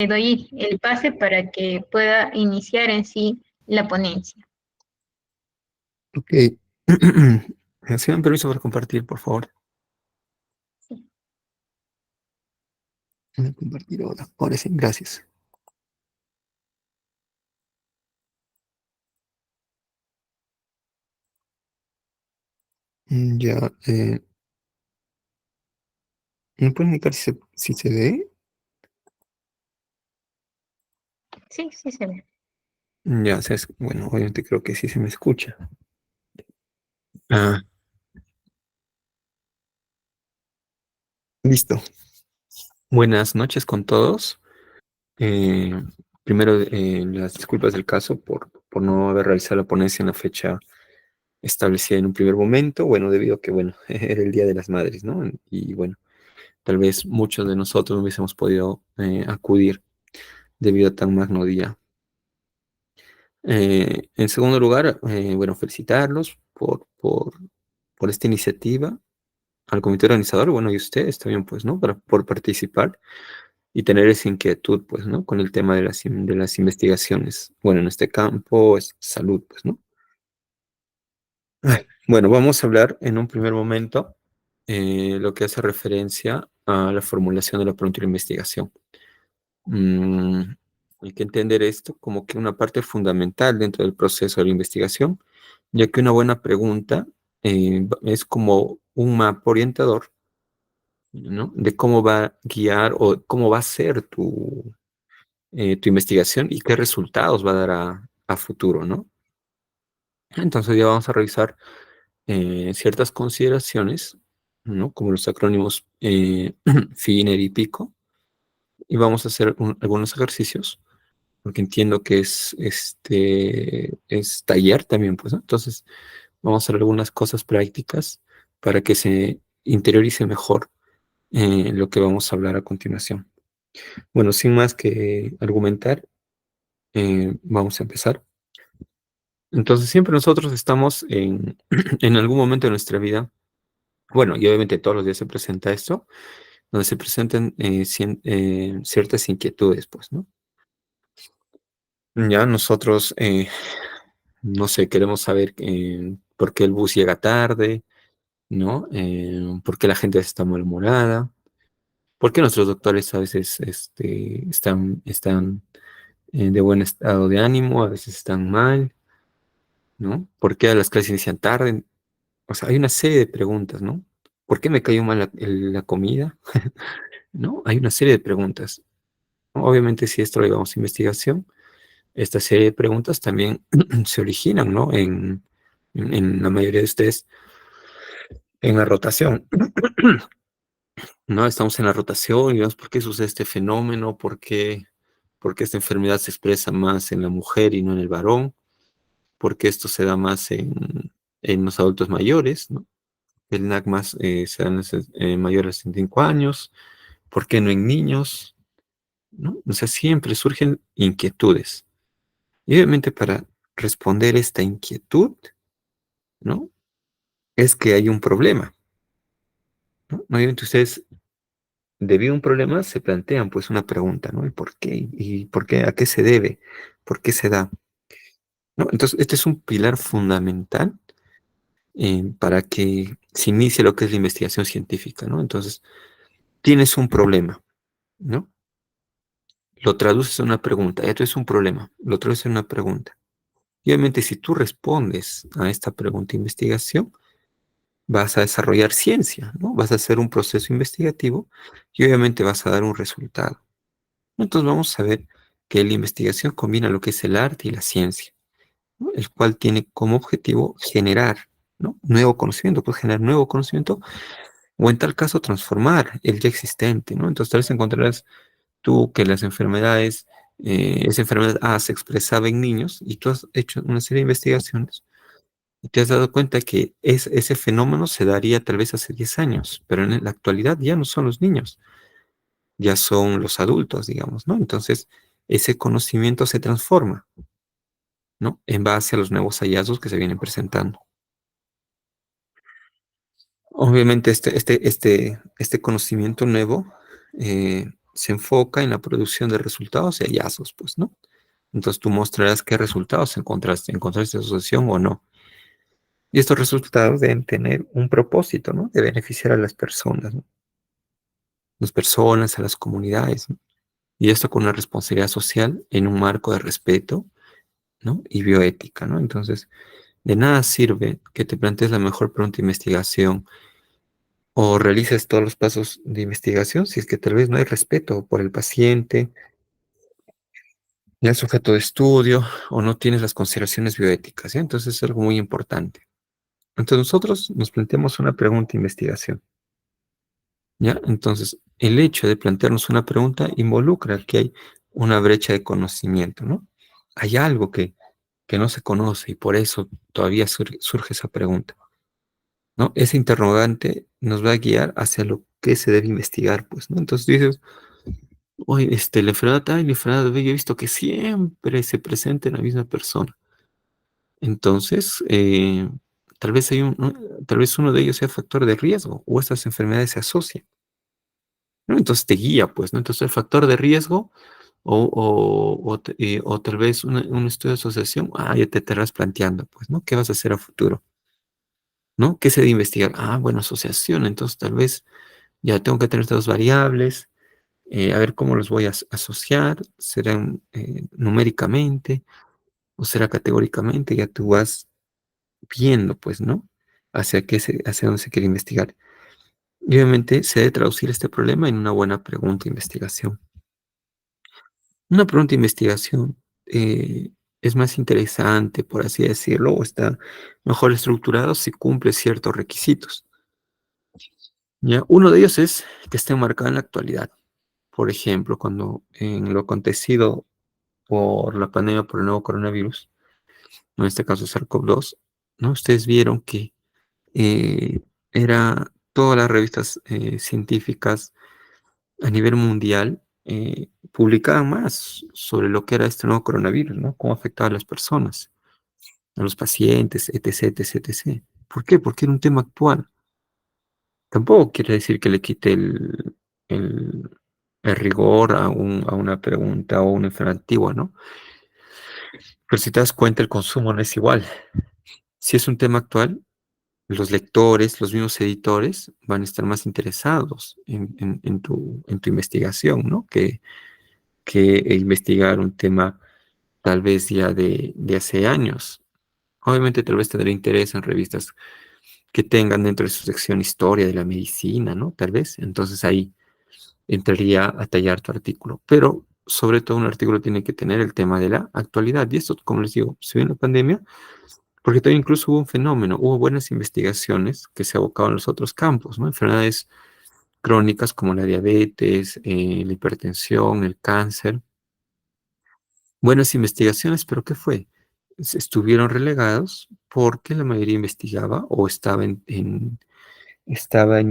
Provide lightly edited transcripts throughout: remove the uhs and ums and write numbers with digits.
Le doy el pase para que pueda iniciar en sí la ponencia. Ok. Si me dan permiso para compartir, por favor. Sí. Voy a compartir ahora. Ahora sí, gracias. Ya, ¿me pueden indicar si se ve? Sí, sí se ve. Ya, bueno, obviamente creo que sí se me escucha. Ah, listo. Buenas noches con todos. Eh, Primero, las disculpas del caso por no haber realizado la ponencia en la fecha establecida en un primer momento. Bueno, debido a que, bueno, era el Día de las Madres, ¿no? Y bueno, tal vez muchos de nosotros no hubiésemos podido acudir debido a tan magno día. En segundo lugar, bueno, felicitarlos por esta iniciativa, al comité organizador, bueno, y ustedes también, pues, ¿no? Por participar y tener esa inquietud, pues, ¿no? Con el tema de las investigaciones. Bueno, en este campo es salud, pues, ¿no? Bueno, vamos a hablar en un primer momento lo que hace referencia a la formulación de la pregunta de investigación. Mm, Hay que entender esto como que una parte fundamental dentro del proceso de la investigación, ya que una buena pregunta es como un mapa orientador, ¿no? De cómo va a guiar o cómo va a ser tu investigación y qué resultados va a dar a futuro, ¿no? Entonces ya vamos a revisar ciertas consideraciones, ¿no? Como los acrónimos FINER y PICO, y vamos a hacer algunos ejercicios porque entiendo que es taller también, pues, ¿no? Entonces, vamos a hacer algunas cosas prácticas para que se interiorice mejor lo que vamos a hablar a continuación. Bueno, sin más que argumentar, vamos a empezar. Entonces, siempre nosotros estamos en algún momento de nuestra vida, bueno, y obviamente todos los días se presenta esto, donde se presentan ciertas inquietudes, pues, ¿no? Ya nosotros no sé, queremos saber por qué el bus llega tarde, ¿no? ¿Por qué la gente está malhumorada? ¿Por qué nuestros doctores a veces están de buen estado de ánimo, a veces están mal, ¿no? ¿Por qué las clases inician tarde? O sea, hay una serie de preguntas, ¿no? ¿Por qué me cayó mal la comida? ¿No? Hay una serie de preguntas. Obviamente, si esto lo llevamos a investigación, esta serie de preguntas también se originan, ¿no? En la mayoría de ustedes en la rotación, ¿no? Estamos en la rotación y vemos por qué sucede este fenómeno, por qué esta enfermedad se expresa más en la mujer y no en el varón, por qué esto se da más en los adultos mayores, ¿no? El NAC más se da en los mayores de 65 años, por qué no en niños, ¿no? O sea, siempre surgen inquietudes. Y obviamente para responder esta inquietud, ¿no? Es que hay un problema, ¿no? Obviamente ustedes debido a un problema se plantean pues una pregunta, ¿no? ¿Y por qué? ¿Y por qué? ¿A qué se debe? ¿Por qué se da? ¿No? Entonces, este es un pilar fundamental para que se inicie lo que es la investigación científica, ¿no? Entonces, tienes un problema, ¿no? Lo traduces a una pregunta, esto es un problema, lo traduces a una pregunta. Y obviamente, si tú respondes a esta pregunta de investigación, vas a desarrollar ciencia, ¿no? Vas a hacer un proceso investigativo y obviamente vas a dar un resultado. Entonces vamos a ver que la investigación combina lo que es el arte y la ciencia, ¿no? El cual tiene como objetivo generar, ¿no? Nuevo conocimiento, pues generar nuevo conocimiento o en tal caso transformar el ya existente, ¿no? Entonces tal vez encontrarás tú que las enfermedades, esa enfermedad A se expresaba en niños y tú has hecho una serie de investigaciones y te has dado cuenta que ese fenómeno se daría tal vez hace 10 años, pero en la actualidad ya no son los niños, ya son los adultos, digamos, ¿no? Entonces, ese conocimiento se transforma, ¿no? En base a los nuevos hallazgos que se vienen presentando. Obviamente, este conocimiento nuevo se enfoca en la producción de resultados y hallazgos, pues, ¿no? Entonces tú mostrarás qué resultados encontraste asociación o no. Y estos resultados deben tener un propósito, ¿no? De beneficiar a las personas, ¿no? Las personas, a las comunidades, ¿no? Y esto con una responsabilidad social en un marco de respeto, ¿no? Y bioética, ¿no? Entonces, de nada sirve que te plantees la mejor pregunta de investigación o realices todos los pasos de investigación si es que tal vez no hay respeto por el paciente, y el sujeto de estudio, o no tienes las consideraciones bioéticas, ¿ya? Entonces es algo muy importante. Entonces nosotros nos planteamos una pregunta de investigación, ¿ya? Entonces el hecho de plantearnos una pregunta involucra que hay una brecha de conocimiento, ¿no? Hay algo que no se conoce y por eso todavía surge esa pregunta, ¿no? Ese interrogante nos va a guiar hacia lo que se debe investigar, pues, ¿no? Entonces dices, oye, la enfermedad A y la enfermedad B, yo he visto que siempre se presenta en la misma persona. Entonces, tal vez tal vez uno de ellos sea factor de riesgo o estas enfermedades se asocian, ¿no? Entonces te guía, pues, ¿no? Entonces el factor de riesgo o tal vez un estudio de asociación, ya te estarás planteando, pues, ¿no? ¿Qué vas a hacer a futuro? ¿No? ¿Qué se debe investigar? Bueno, asociación, entonces tal vez ya tengo que tener estas dos variables, a ver cómo los voy a asociar, serán numéricamente o será categóricamente, ya tú vas viendo, pues, ¿no? Hacia dónde se quiere investigar. Y obviamente se debe traducir este problema en una buena pregunta de investigación. Una pregunta de investigación es más interesante, por así decirlo, o está mejor estructurado si cumple ciertos requisitos. ¿Ya? Uno de ellos es que esté marcado en la actualidad. Por ejemplo, cuando en lo acontecido por la pandemia por el nuevo coronavirus, en este caso SARS-CoV-2, ¿no? Ustedes vieron que eh, todas las revistas científicas a nivel mundial publicaban más sobre lo que era este nuevo coronavirus, ¿no? Cómo afectaba a las personas, a los pacientes, etc., etc., etc. ¿Por qué? Porque era un tema actual. Tampoco quiere decir que le quite el, el rigor a una pregunta o una enfermedad antigua, ¿no? Pero si te das cuenta, el consumo no es igual. Si es un tema actual, los lectores, los mismos editores van a estar más interesados en tu investigación, ¿no? Que investigar un tema tal vez ya de hace años. Obviamente tal vez tendrá interés en revistas que tengan dentro de su sección historia de la medicina, ¿no? Tal vez. Entonces ahí entraría a tallar tu artículo. Pero sobre todo un artículo tiene que tener el tema de la actualidad. Y esto, como les digo, se vio en la pandemia, porque también incluso hubo un fenómeno, hubo buenas investigaciones que se abocaban a los otros campos, ¿no? Enfermedades crónicas como la diabetes, la hipertensión, el cáncer. Buenas investigaciones, pero ¿qué fue? Estuvieron relegados porque la mayoría investigaba o estaba en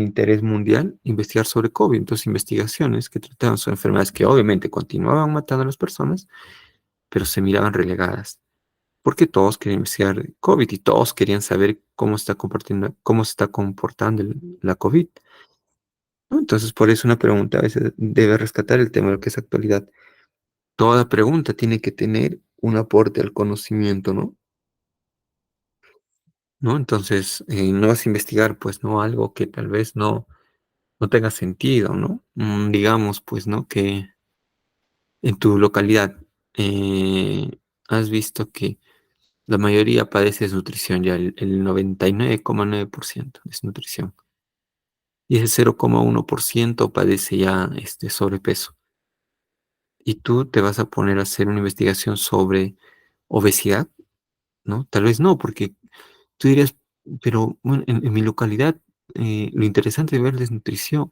interés mundial investigar sobre COVID. Entonces, investigaciones que trataban sobre enfermedades que obviamente continuaban matando a las personas, pero se miraban relegadas. Porque todos querían investigar COVID y todos querían saber cómo se está comportando la COVID, ¿no? Entonces, por eso una pregunta a veces debe rescatar el tema de lo que es actualidad. Toda pregunta tiene que tener un aporte al conocimiento, ¿no? ¿No? Entonces, no vas a investigar, pues, ¿no? Algo que tal vez no tenga sentido, ¿no? Digamos, pues, ¿no? Que en tu localidad has visto que la mayoría padece desnutrición, ya el 99,9% desnutrición. Y ese 0,1% padece ya sobrepeso. Y tú te vas a poner a hacer una investigación sobre obesidad, ¿no? Tal vez no, porque tú dirías, pero bueno, en mi localidad lo interesante de ver desnutrición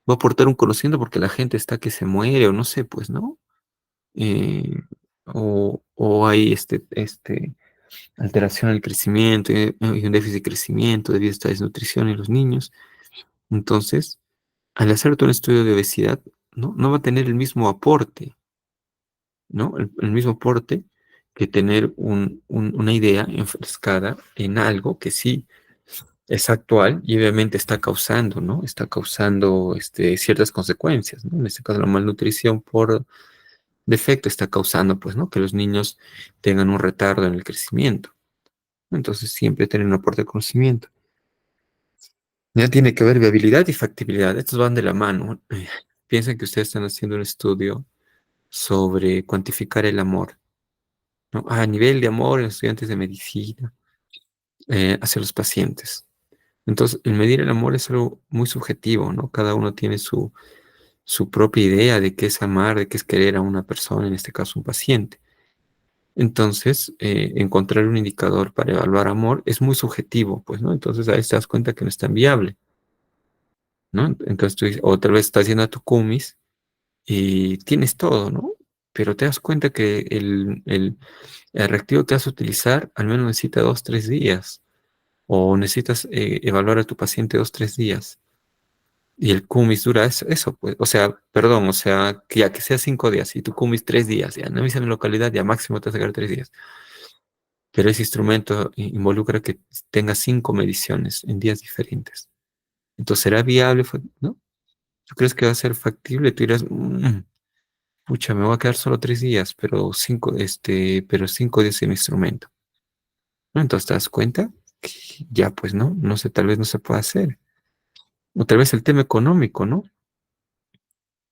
va a aportar un conocimiento porque la gente está que se muere o no sé, pues, ¿no? Eh, o hay alteración del crecimiento y un déficit de crecimiento debido a esta desnutrición en los niños. Entonces, al hacer todo un estudio de obesidad, no va a tener el mismo aporte, ¿no? El mismo aporte que tener una idea enfrescada en algo que sí es actual y obviamente está causando, ¿no? Está causando ciertas consecuencias, ¿no? En este caso, la malnutrición por defecto está causando, pues, ¿no? Que los niños tengan un retardo en el crecimiento. Entonces, siempre tener un aporte de conocimiento. Ya tiene que haber viabilidad y factibilidad. Estos van de la mano. Piensen que ustedes están haciendo un estudio sobre cuantificar el amor, ¿no? A nivel de amor en los estudiantes de medicina, hacia los pacientes. Entonces, el medir el amor es algo muy subjetivo, ¿no? Cada uno tiene su propia idea de qué es amar, de qué es querer a una persona, en este caso un paciente. Entonces, encontrar un indicador para evaluar amor es muy subjetivo, pues, ¿no? Entonces, ahí te das cuenta que no es tan viable, ¿no? Entonces, tú dices, o tal vez estás haciendo tu cumis y tienes todo, ¿no? Pero te das cuenta que el reactivo que vas a utilizar al menos necesita 2, 3 días, o necesitas evaluar a tu paciente 2, 3 días. Y el cumis dura eso, pues, o sea, perdón, o sea, que ya que sea 5 días y tu cumis 3 días, ya no avisa en la localidad, ya máximo te vas a sacar 3 días. Pero ese instrumento involucra que tenga 5 mediciones en días diferentes. Entonces, ¿será viable? ¿No? ¿Tú crees que va a ser factible? Tú dirás, pucha, me voy a quedar solo 3 días, pero 5 días en instrumento. ¿No? Entonces te das cuenta que ya, pues, no sé, tal vez no se puede hacer. O tal vez el tema económico, ¿no?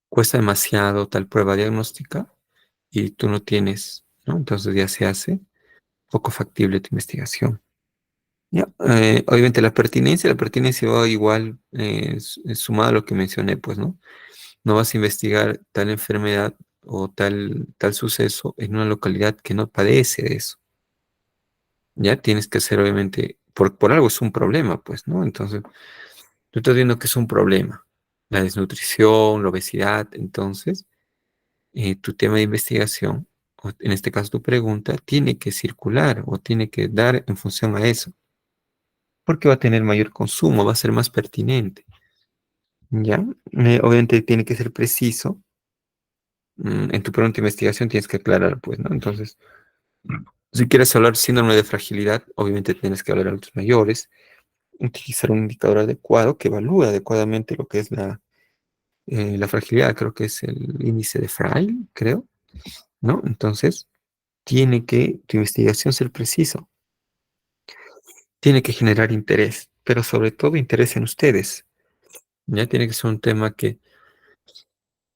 Cuesta demasiado tal prueba diagnóstica y tú no tienes, ¿no? Entonces ya se hace poco factible tu investigación. Ya, obviamente la pertinencia va igual sumada a lo que mencioné, pues, ¿no? No vas a investigar tal enfermedad o tal suceso en una localidad que no padece de eso. Ya tienes que hacer, obviamente, por algo es un problema, pues, ¿no? Entonces, tú estás viendo que es un problema, la desnutrición, la obesidad, entonces, tu tema de investigación, o en este caso tu pregunta, tiene que circular o tiene que dar en función a eso, porque va a tener mayor consumo, va a ser más pertinente, ¿ya? Obviamente tiene que ser preciso. En tu pregunta de investigación tienes que aclarar, pues, ¿no? Entonces, si quieres hablar síndrome de fragilidad, obviamente tienes que hablar a adultos mayores, utilizar un indicador adecuado que evalúe adecuadamente lo que es la fragilidad, creo que es el índice de Frail, creo, ¿no? Entonces, tiene que tu investigación ser preciso, tiene que generar interés, pero sobre todo interés en ustedes, ¿ya? Tiene que ser un tema que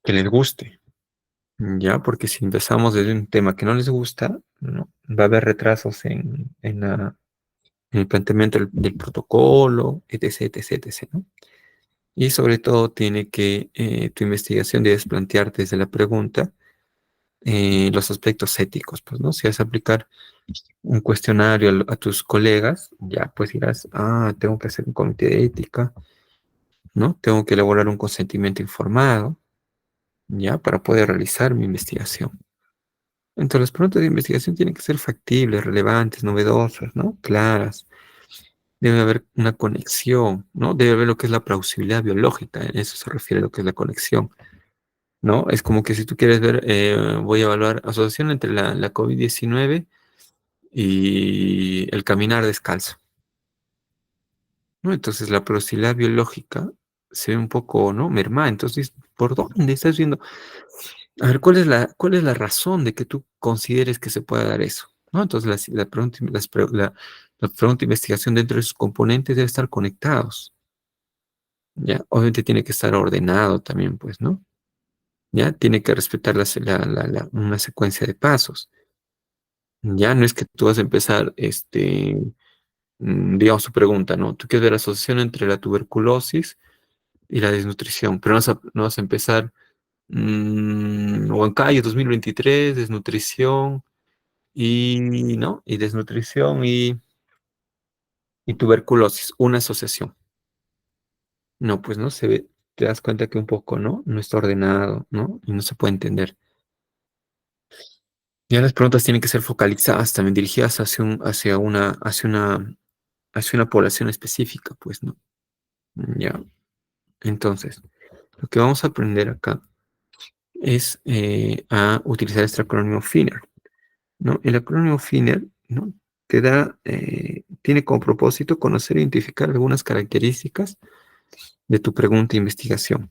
les guste, ¿ya? Porque si empezamos desde un tema que no les gusta, ¿no? Va a haber retrasos en el planteamiento del protocolo, etc., etc., etc., ¿no? Y sobre todo tiene que tu investigación debes plantearte desde la pregunta los aspectos éticos, pues, ¿no? Si vas a aplicar un cuestionario a tus colegas, ya pues dirás, tengo que hacer un comité de ética, ¿no? Tengo que elaborar un consentimiento informado, ya, para poder realizar mi investigación. Entonces, las preguntas de investigación tienen que ser factibles, relevantes, novedosas, ¿no? Claras. Debe haber una conexión, ¿no? Debe haber lo que es la plausibilidad biológica, en eso se refiere a lo que es la conexión, ¿no? Es como que si tú quieres ver, voy a evaluar asociación entre la COVID-19 y el caminar descalzo, ¿no? Entonces la plausibilidad biológica se ve un poco, ¿no? Mermada. Entonces, ¿por dónde estás viendo? A ver, ¿cuál es la razón de que tú consideres que se pueda dar eso? ¿No? Entonces, la pregunta de investigación dentro de sus componentes debe estar conectados. Ya, obviamente tiene que estar ordenado también, pues, ¿no? Ya, tiene que respetar una secuencia de pasos. Ya, no es que tú vas a empezar, digamos, tu pregunta, ¿no? Tú quieres ver la asociación entre la tuberculosis y la desnutrición, pero no vas a empezar, Huancayo 2023, desnutrición ¿no? Y desnutrición y tuberculosis, una asociación. No, pues no se ve, te das cuenta que un poco, ¿no? No está ordenado, ¿no? Y no se puede entender. Ya las preguntas tienen que ser focalizadas, también dirigidas hacia una población específica, pues, ¿no? Ya. Entonces, lo que vamos a aprender acá es a utilizar este acrónimo FINER, ¿no? El acrónimo FINER, ¿no? tiene como propósito conocer e identificar algunas características de tu pregunta de investigación,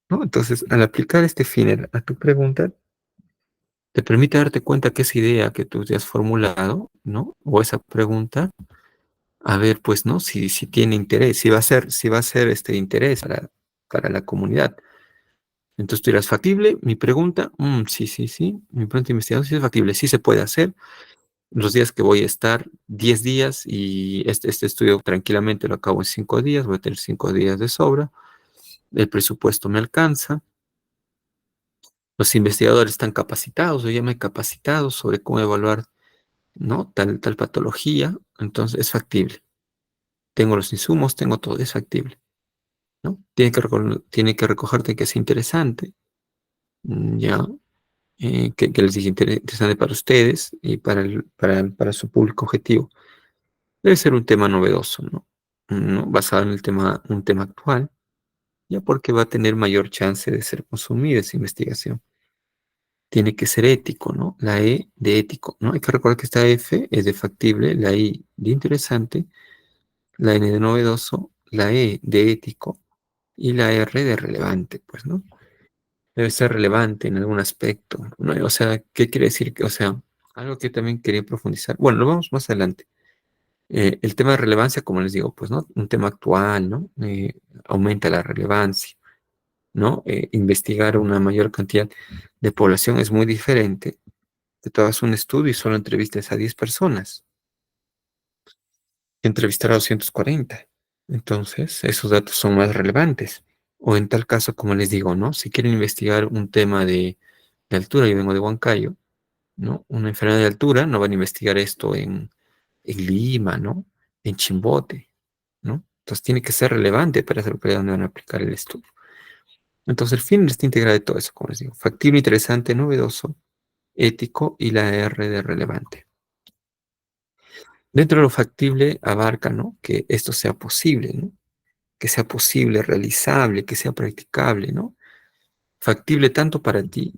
¿no? Entonces, al aplicar este FINER a tu pregunta, te permite darte cuenta que esa idea que tú te has formulado, ¿no? O esa pregunta, a ver, pues, ¿no? Si tiene interés, si va a ser este interés para la comunidad. Entonces tú dirás, ¿factible? Mi pregunta, sí, sí, sí. Mi pregunta de investigación sí es factible, sí se puede hacer. Los días que voy a estar, 10 días, y este estudio tranquilamente lo acabo en 5 días, voy a tener 5 días de sobra. El presupuesto me alcanza. Los investigadores están capacitados, yo ya me he capacitado sobre cómo evaluar, ¿no? Tal patología, entonces es factible. Tengo los insumos, tengo todo, es factible, ¿no? Tiene que recogerte que es interesante, ya, que les dije interesante para ustedes y para su público objetivo. Debe ser un tema novedoso, ¿no? ¿No? Basado en un tema actual, ya porque va a tener mayor chance de ser consumida esa investigación. Tiene que ser ético, ¿no? La E de ético, ¿no? Hay que recordar que esta F es de factible, la I de interesante, la N de novedoso, la E de ético y la R de relevante, pues, ¿no? Debe ser relevante en algún aspecto, ¿no? O sea, ¿qué quiere decir? O sea, algo que también quería profundizar. Bueno, lo vamos más adelante. El tema de relevancia, como les digo, pues, ¿no? Un tema actual, ¿no? Aumenta la relevancia, ¿no? Investigar una mayor cantidad de población es muy diferente que tú hagas un estudio y solo entrevistes a 10 personas, que entrevistar a 240. Entonces, esos datos son más relevantes. O en tal caso, como les digo, ¿no? Si quieren investigar un tema de altura, yo vengo de Huancayo, ¿no? Una enfermedad de altura, no van a investigar esto en Lima, ¿no? En Chimbote, ¿no? Entonces tiene que ser relevante para saber para dónde van a aplicar el estudio. Entonces el fin está integrado de todo eso, como les digo, factible, interesante, novedoso, ético y la R de relevante. Dentro de lo factible abarca, ¿no? Que esto sea posible, ¿no? Que sea posible, realizable, que sea practicable, ¿no? Factible tanto para ti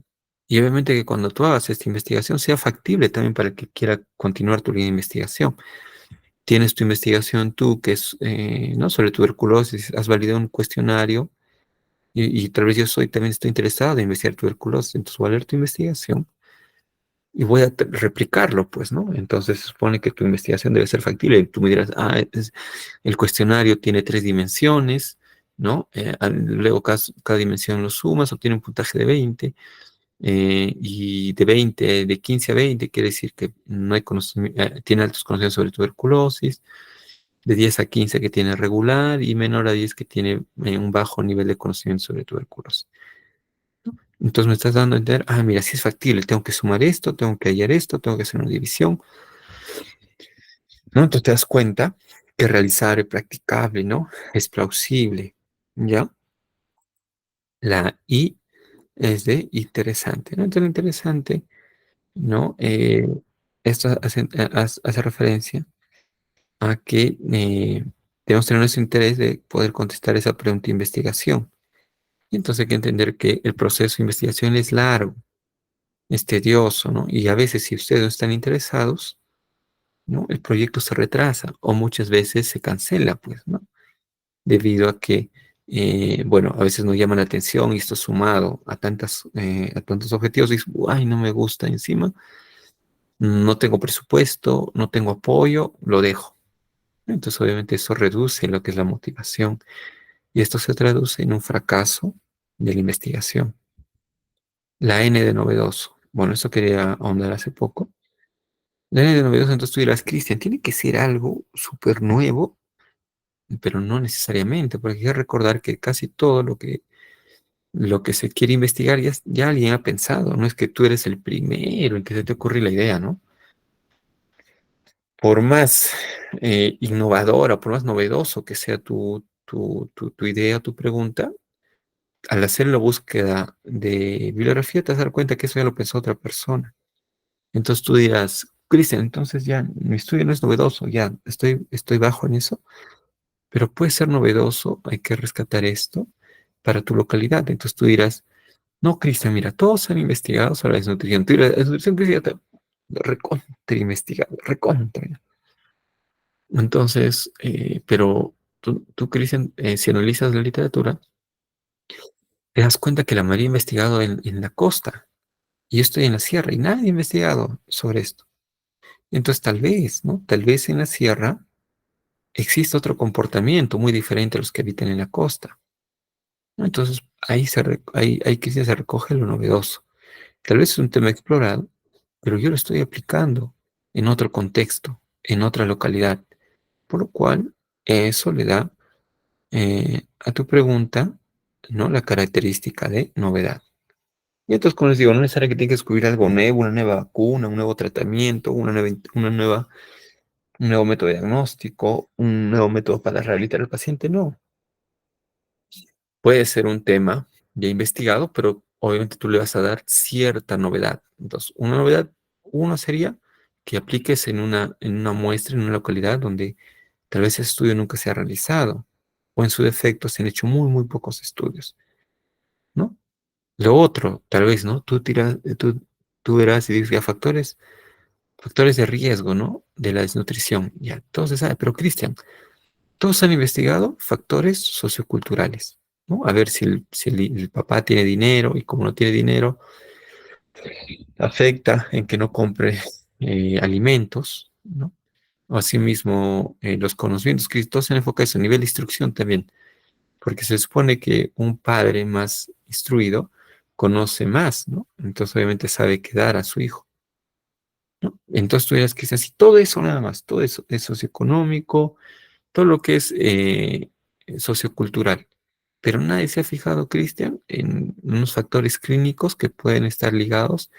y obviamente que cuando tú hagas esta investigación sea factible también para el que quiera continuar tu línea de investigación. Tienes tu investigación tú, que es, ¿no? Sobre tuberculosis, has validado un cuestionario y tal vez también estoy interesado en investigar tuberculosis, entonces voy a leer tu investigación y voy a replicarlo, pues, ¿no? Entonces se supone que tu investigación debe ser factible. Y tú me dirás, el cuestionario tiene 3 dimensiones, ¿no? Luego cada dimensión lo sumas, obtiene un puntaje de 20, y de 15 a 20 quiere decir que no hay tiene altos conocimientos sobre tuberculosis, de 10 a 15 que tiene regular y menor a 10 que tiene un bajo nivel de conocimiento sobre tuberculosis. Entonces me estás dando a entender, mira, si es factible, tengo que sumar esto, tengo que hallar esto, tengo que hacer una división, ¿no? Entonces te das cuenta que realizar es practicable, ¿no? Es plausible, ¿ya? La I es de interesante, ¿no? Entonces interesante, ¿no? Esto hace referencia a que debemos tener nuestro interés de poder contestar esa pregunta de investigación. Y entonces hay que entender que el proceso de investigación es largo, es tedioso, ¿no? Y a veces si ustedes no están interesados, ¿no? El proyecto se retrasa o muchas veces se cancela, pues, ¿no? Debido a que, bueno, a veces nos llama la atención y esto sumado a tantos objetivos, dices, ay, no me gusta encima, no tengo presupuesto, no tengo apoyo, lo dejo. Entonces, obviamente, eso reduce lo que es la motivación y esto se traduce en un fracaso de la investigación. La N de novedoso. Bueno, eso quería ahondar hace poco. La N de novedoso, entonces tú dirás, Cristian, tiene que ser algo súper nuevo, pero no necesariamente, porque hay que recordar que casi todo lo que se quiere investigar ya alguien ha pensado, no es que tú eres el primero en que se te ocurre la idea, ¿no? Por más innovadora, por más novedoso que sea tu idea, tu pregunta, al hacer la búsqueda de bibliografía te vas a dar cuenta que eso ya lo pensó otra persona. Entonces tú dirás, Cristian, entonces ya mi estudio no es novedoso, ya estoy bajo en eso, pero puede ser novedoso, hay que rescatar esto para tu localidad. Entonces tú dirás, no, Cristian, mira, todos han investigado sobre la desnutrición. Tú dirás, ¿desnutrición qué es? recontra investigado, recontra. Entonces, pero tú Cristian, si analizas la literatura, te das cuenta que la mayoría ha investigado en la costa. Y yo estoy en la sierra y nadie ha investigado sobre esto. Entonces, tal vez, ¿no? Tal vez en la sierra existe otro comportamiento muy diferente a los que habitan en la costa, ¿no? Entonces, ahí quizás se recoge lo novedoso. Tal vez es un tema explorado, pero yo lo estoy aplicando en otro contexto, en otra localidad, por lo cual eso le da a tu pregunta, ¿no? La característica de novedad. Y entonces, como les digo, no es necesario que tengas que descubrir algo nuevo, una nueva vacuna, un nuevo tratamiento, un nuevo método diagnóstico, un nuevo método para rehabilitar al paciente, no. Puede ser un tema ya investigado, pero obviamente tú le vas a dar cierta novedad. Entonces, una novedad, uno sería que apliques en una muestra, en una localidad donde tal vez ese estudio nunca se ha realizado, o en su defecto se han hecho muy, muy pocos estudios, ¿no? Lo otro, tal vez, ¿no? Tú verás y dices, ya, factores de riesgo, ¿no? De la desnutrición. Ya, todo se sabe, pero Cristian, todos han investigado factores socioculturales, ¿no? A ver si el papá tiene dinero y como no tiene dinero, afecta en que no compre alimentos, ¿no? O asimismo, los conocimientos, que todos se enfocan eso a nivel de instrucción también, porque se supone que un padre más instruido conoce más, ¿no? Entonces obviamente sabe qué dar a su hijo, ¿no? Entonces tú dirás que es así, todo eso nada más, todo eso es socioeconómico, todo lo que es sociocultural. Pero nadie se ha fijado, Cristian, en unos factores clínicos que pueden estar ligados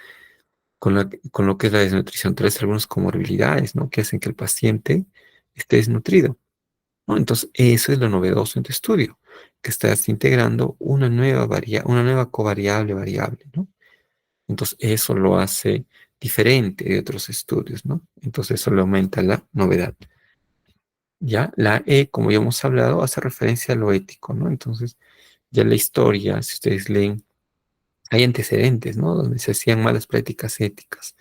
con lo que es la desnutrición. Tal vez algunas comorbilidades, ¿no? Que hacen que el paciente esté desnutrido, ¿no? Entonces, eso es lo novedoso en tu estudio, que estás integrando una nueva covariable variable, ¿no? Entonces, eso lo hace diferente de otros estudios, ¿no? Entonces, eso le aumenta la novedad. Ya, la E, como ya hemos hablado, hace referencia a lo ético, ¿no? Entonces, ya la historia, si ustedes leen, hay antecedentes, ¿no? Donde se hacían malas prácticas éticas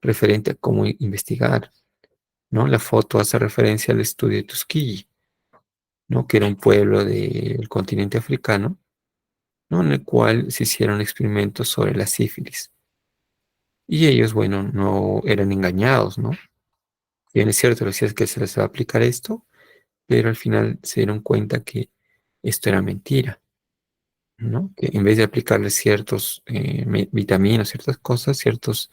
referente a cómo investigar, ¿no? La foto hace referencia al estudio de Tuskegee, ¿no? Que era un pueblo del continente africano, ¿no? En el cual se hicieron experimentos sobre la sífilis. Y ellos, bueno, no eran engañados, ¿no? Bien, es cierto, decías que se les va a aplicar esto, pero al final se dieron cuenta que esto era mentira, ¿no? Que en vez de aplicarle ciertos vitaminas, ciertas cosas, ciertos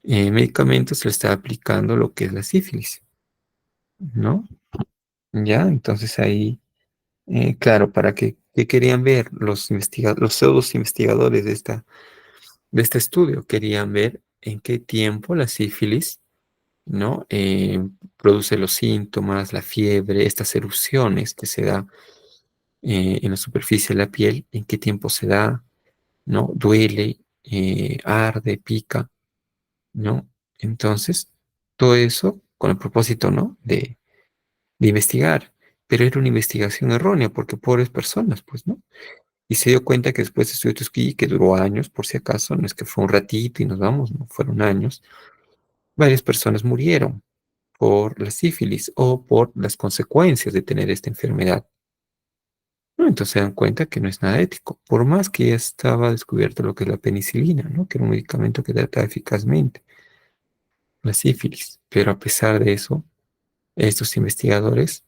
medicamentos, se le estaba aplicando lo que es la sífilis, ¿no? Ya, entonces ahí, claro, ¿para qué querían ver los pseudos investigadores de este estudio? Querían ver en qué tiempo la sífilis, ¿no? Produce los síntomas, la fiebre, estas erupciones que se da en la superficie de la piel, en qué tiempo se da, ¿no? Duele, arde, pica, ¿no? Entonces, todo eso con el propósito, ¿no? De investigar, pero era una investigación errónea porque pobres personas, pues, ¿no? Y se dio cuenta que después de estudió Tuskegee, que duró años, por si acaso, no es que fue un ratito y nos vamos, no, fueron años, varias personas murieron por la sífilis o por las consecuencias de tener esta enfermedad, ¿no? Entonces se dan cuenta que no es nada ético, por más que ya estaba descubierto lo que es la penicilina, ¿no? Que era un medicamento que trata eficazmente la sífilis, pero a pesar de eso, estos investigadores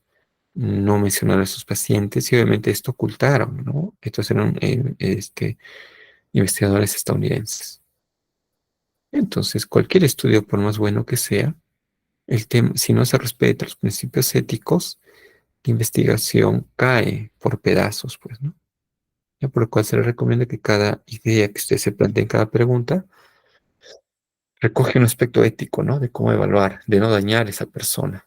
no mencionaron a sus pacientes y obviamente esto ocultaron, ¿no? Estos eran investigadores estadounidenses. Entonces, cualquier estudio, por más bueno que sea, el tema, si no se respetan los principios éticos, la investigación cae por pedazos, pues, ¿no? Ya por lo cual se le recomienda que cada idea que usted se plantee en cada pregunta recoge un aspecto ético, ¿no? De cómo evaluar, de no dañar a esa persona,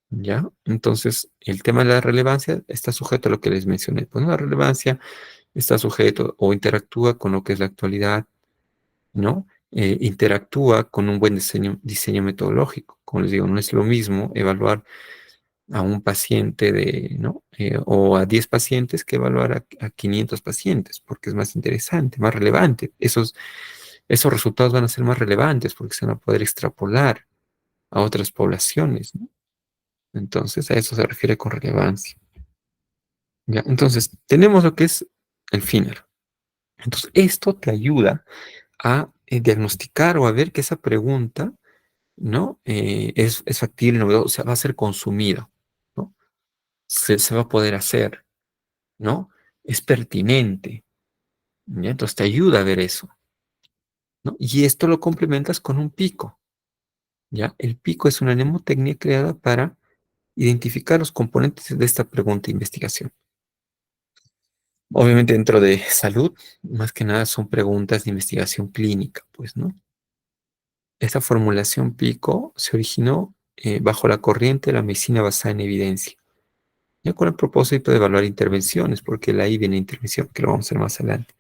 ¿ya? Entonces, el tema de la relevancia está sujeto a lo que les mencioné. Pues, ¿no? La relevancia está sujeto o interactúa con lo que es la actualidad, ¿no? Interactúa con un buen diseño metodológico. Como les digo, no es lo mismo evaluar a un paciente ¿no? O a 10 pacientes que evaluar a 500 pacientes, porque es más interesante, más relevante. esos resultados van a ser más relevantes porque se van a poder extrapolar a otras poblaciones, ¿no? Entonces, a eso se refiere con relevancia. ¿Ya? Entonces, tenemos lo que es el FINER. Entonces, esto te ayuda a diagnosticar o a ver que esa pregunta, ¿no? Es factible, novedosa, o sea, va a ser consumido, ¿no? Se va a poder hacer, ¿no? Es pertinente, ¿ya? Entonces te ayuda a ver eso, ¿no? Y esto lo complementas con un pico, ¿ya? El pico es una mnemotecnia creada para identificar los componentes de esta pregunta de investigación. Obviamente dentro de salud, más que nada son preguntas de investigación clínica, pues, ¿no? Esta formulación pico se originó bajo la corriente de la medicina basada en evidencia, ya con el propósito de evaluar intervenciones, porque la I viene intervención, que lo vamos a hacer más adelante.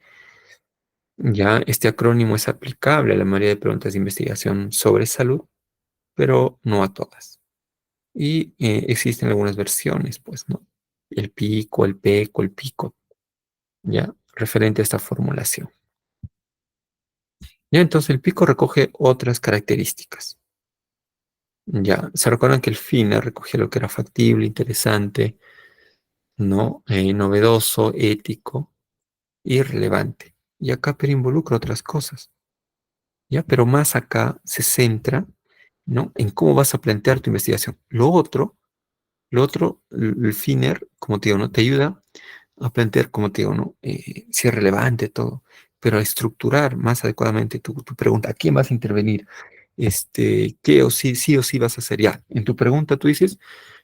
Ya este acrónimo es aplicable a la mayoría de preguntas de investigación sobre salud, pero no a todas. Y existen algunas versiones, pues, ¿no? El pico, el peco, el pico, ya, referente a esta formulación. Ya, entonces el pico recoge otras características. Ya, se recuerdan que el FINA recogía lo que era factible, interesante, ¿no? Novedoso, ético y relevante. Y acá pero involucra otras cosas, ¿ya? Pero más acá se centra, ¿no? En cómo vas a plantear tu investigación. Lo otro, el FINER, como te digo, ¿no? Te ayuda a plantear, como te digo, ¿no? Si es relevante todo, pero a estructurar más adecuadamente tu pregunta. ¿A quién vas a intervenir? ¿Qué sí o sí vas a hacer ya? En tu pregunta tú dices,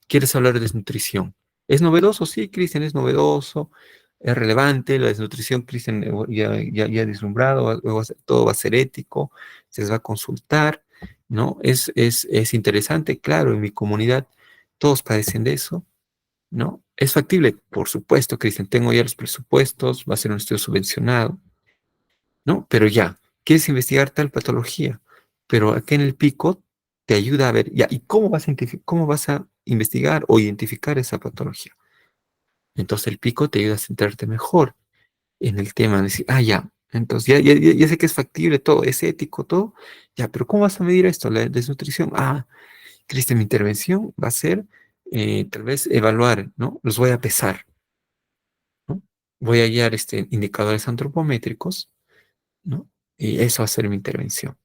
¿quieres hablar de desnutrición? ¿Es novedoso? Sí, Cristian, es novedoso, es relevante, la desnutrición, Cristian, ya deslumbrado, todo va a ser ético, se les va a consultar, ¿no? Es interesante, claro, en mi comunidad todos padecen de eso, ¿no? ¿Es factible? Por supuesto, Cristian, tengo ya los presupuestos, va a ser un estudio subvencionado, ¿no? Pero ya, quieres investigar tal patología, pero aquí en el pico te ayuda a ver, ya, ¿y cómo vas a investigar o identificar esa patología? Entonces el pico te ayuda a centrarte mejor en el tema, de decir, ya, entonces ya sé que es factible todo, es ético todo, ya, pero ¿cómo vas a medir esto? La desnutrición, Cristian, mi intervención va a ser tal vez evaluar, ¿no? Los voy a pesar, ¿no? Voy a guiar indicadores antropométricos, ¿no? Y eso va a ser mi intervención,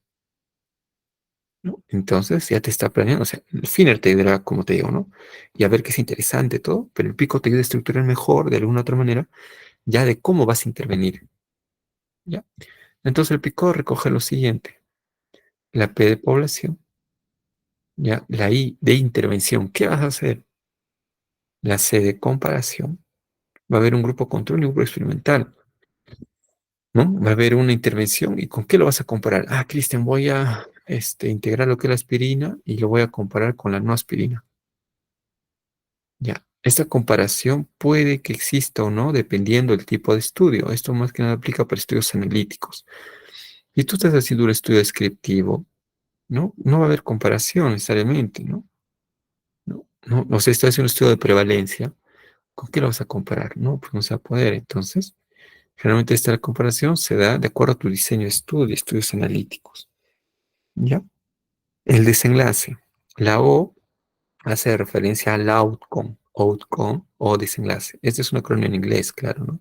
¿no? Entonces ya te está planeando, o sea, el FINER te dirá, como te digo, ¿no? Y a ver que es interesante todo, pero el pico te ayuda a estructurar mejor, de alguna otra manera, ya de cómo vas a intervenir, ¿ya? Entonces el pico recoge lo siguiente, la P de población, ¿ya? La I de intervención, ¿qué vas a hacer? La C de comparación, va a haber un grupo control y un grupo experimental, ¿no? Va a haber una intervención y ¿con qué lo vas a comparar? Cristian, voy a integrar lo que es la aspirina y lo voy a comparar con la no aspirina. Ya, esta comparación puede que exista o no dependiendo del tipo de estudio. Esto más que nada aplica para estudios analíticos. Si tú estás haciendo un estudio descriptivo, ¿no? No va a haber comparación necesariamente, ¿no? No, o sea, estás haciendo un estudio de prevalencia, ¿con qué lo vas a comparar? No, pues no se va a poder. Entonces, generalmente esta comparación se da de acuerdo a tu diseño de estudio, estudios analíticos. ¿Ya? El desenlace. La O hace referencia al outcome o desenlace. Este es un acrónimo en inglés, claro, ¿no?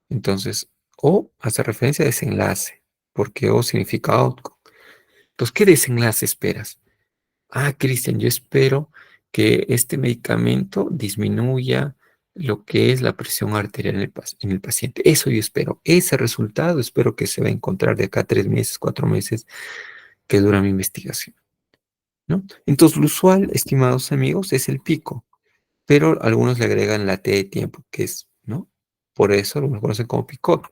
Entonces, O hace referencia a desenlace, porque O significa outcome. Entonces, ¿qué desenlace esperas? Cristian, yo espero que este medicamento disminuya lo que es la presión arterial en el paciente. Eso yo espero. Ese resultado espero que se va a encontrar de acá a 3 meses, 4 meses que dura mi investigación, ¿no? Entonces, lo usual, estimados amigos, es el pico, pero algunos le agregan la T de tiempo, que es, ¿no? Por eso lo conocen como picot.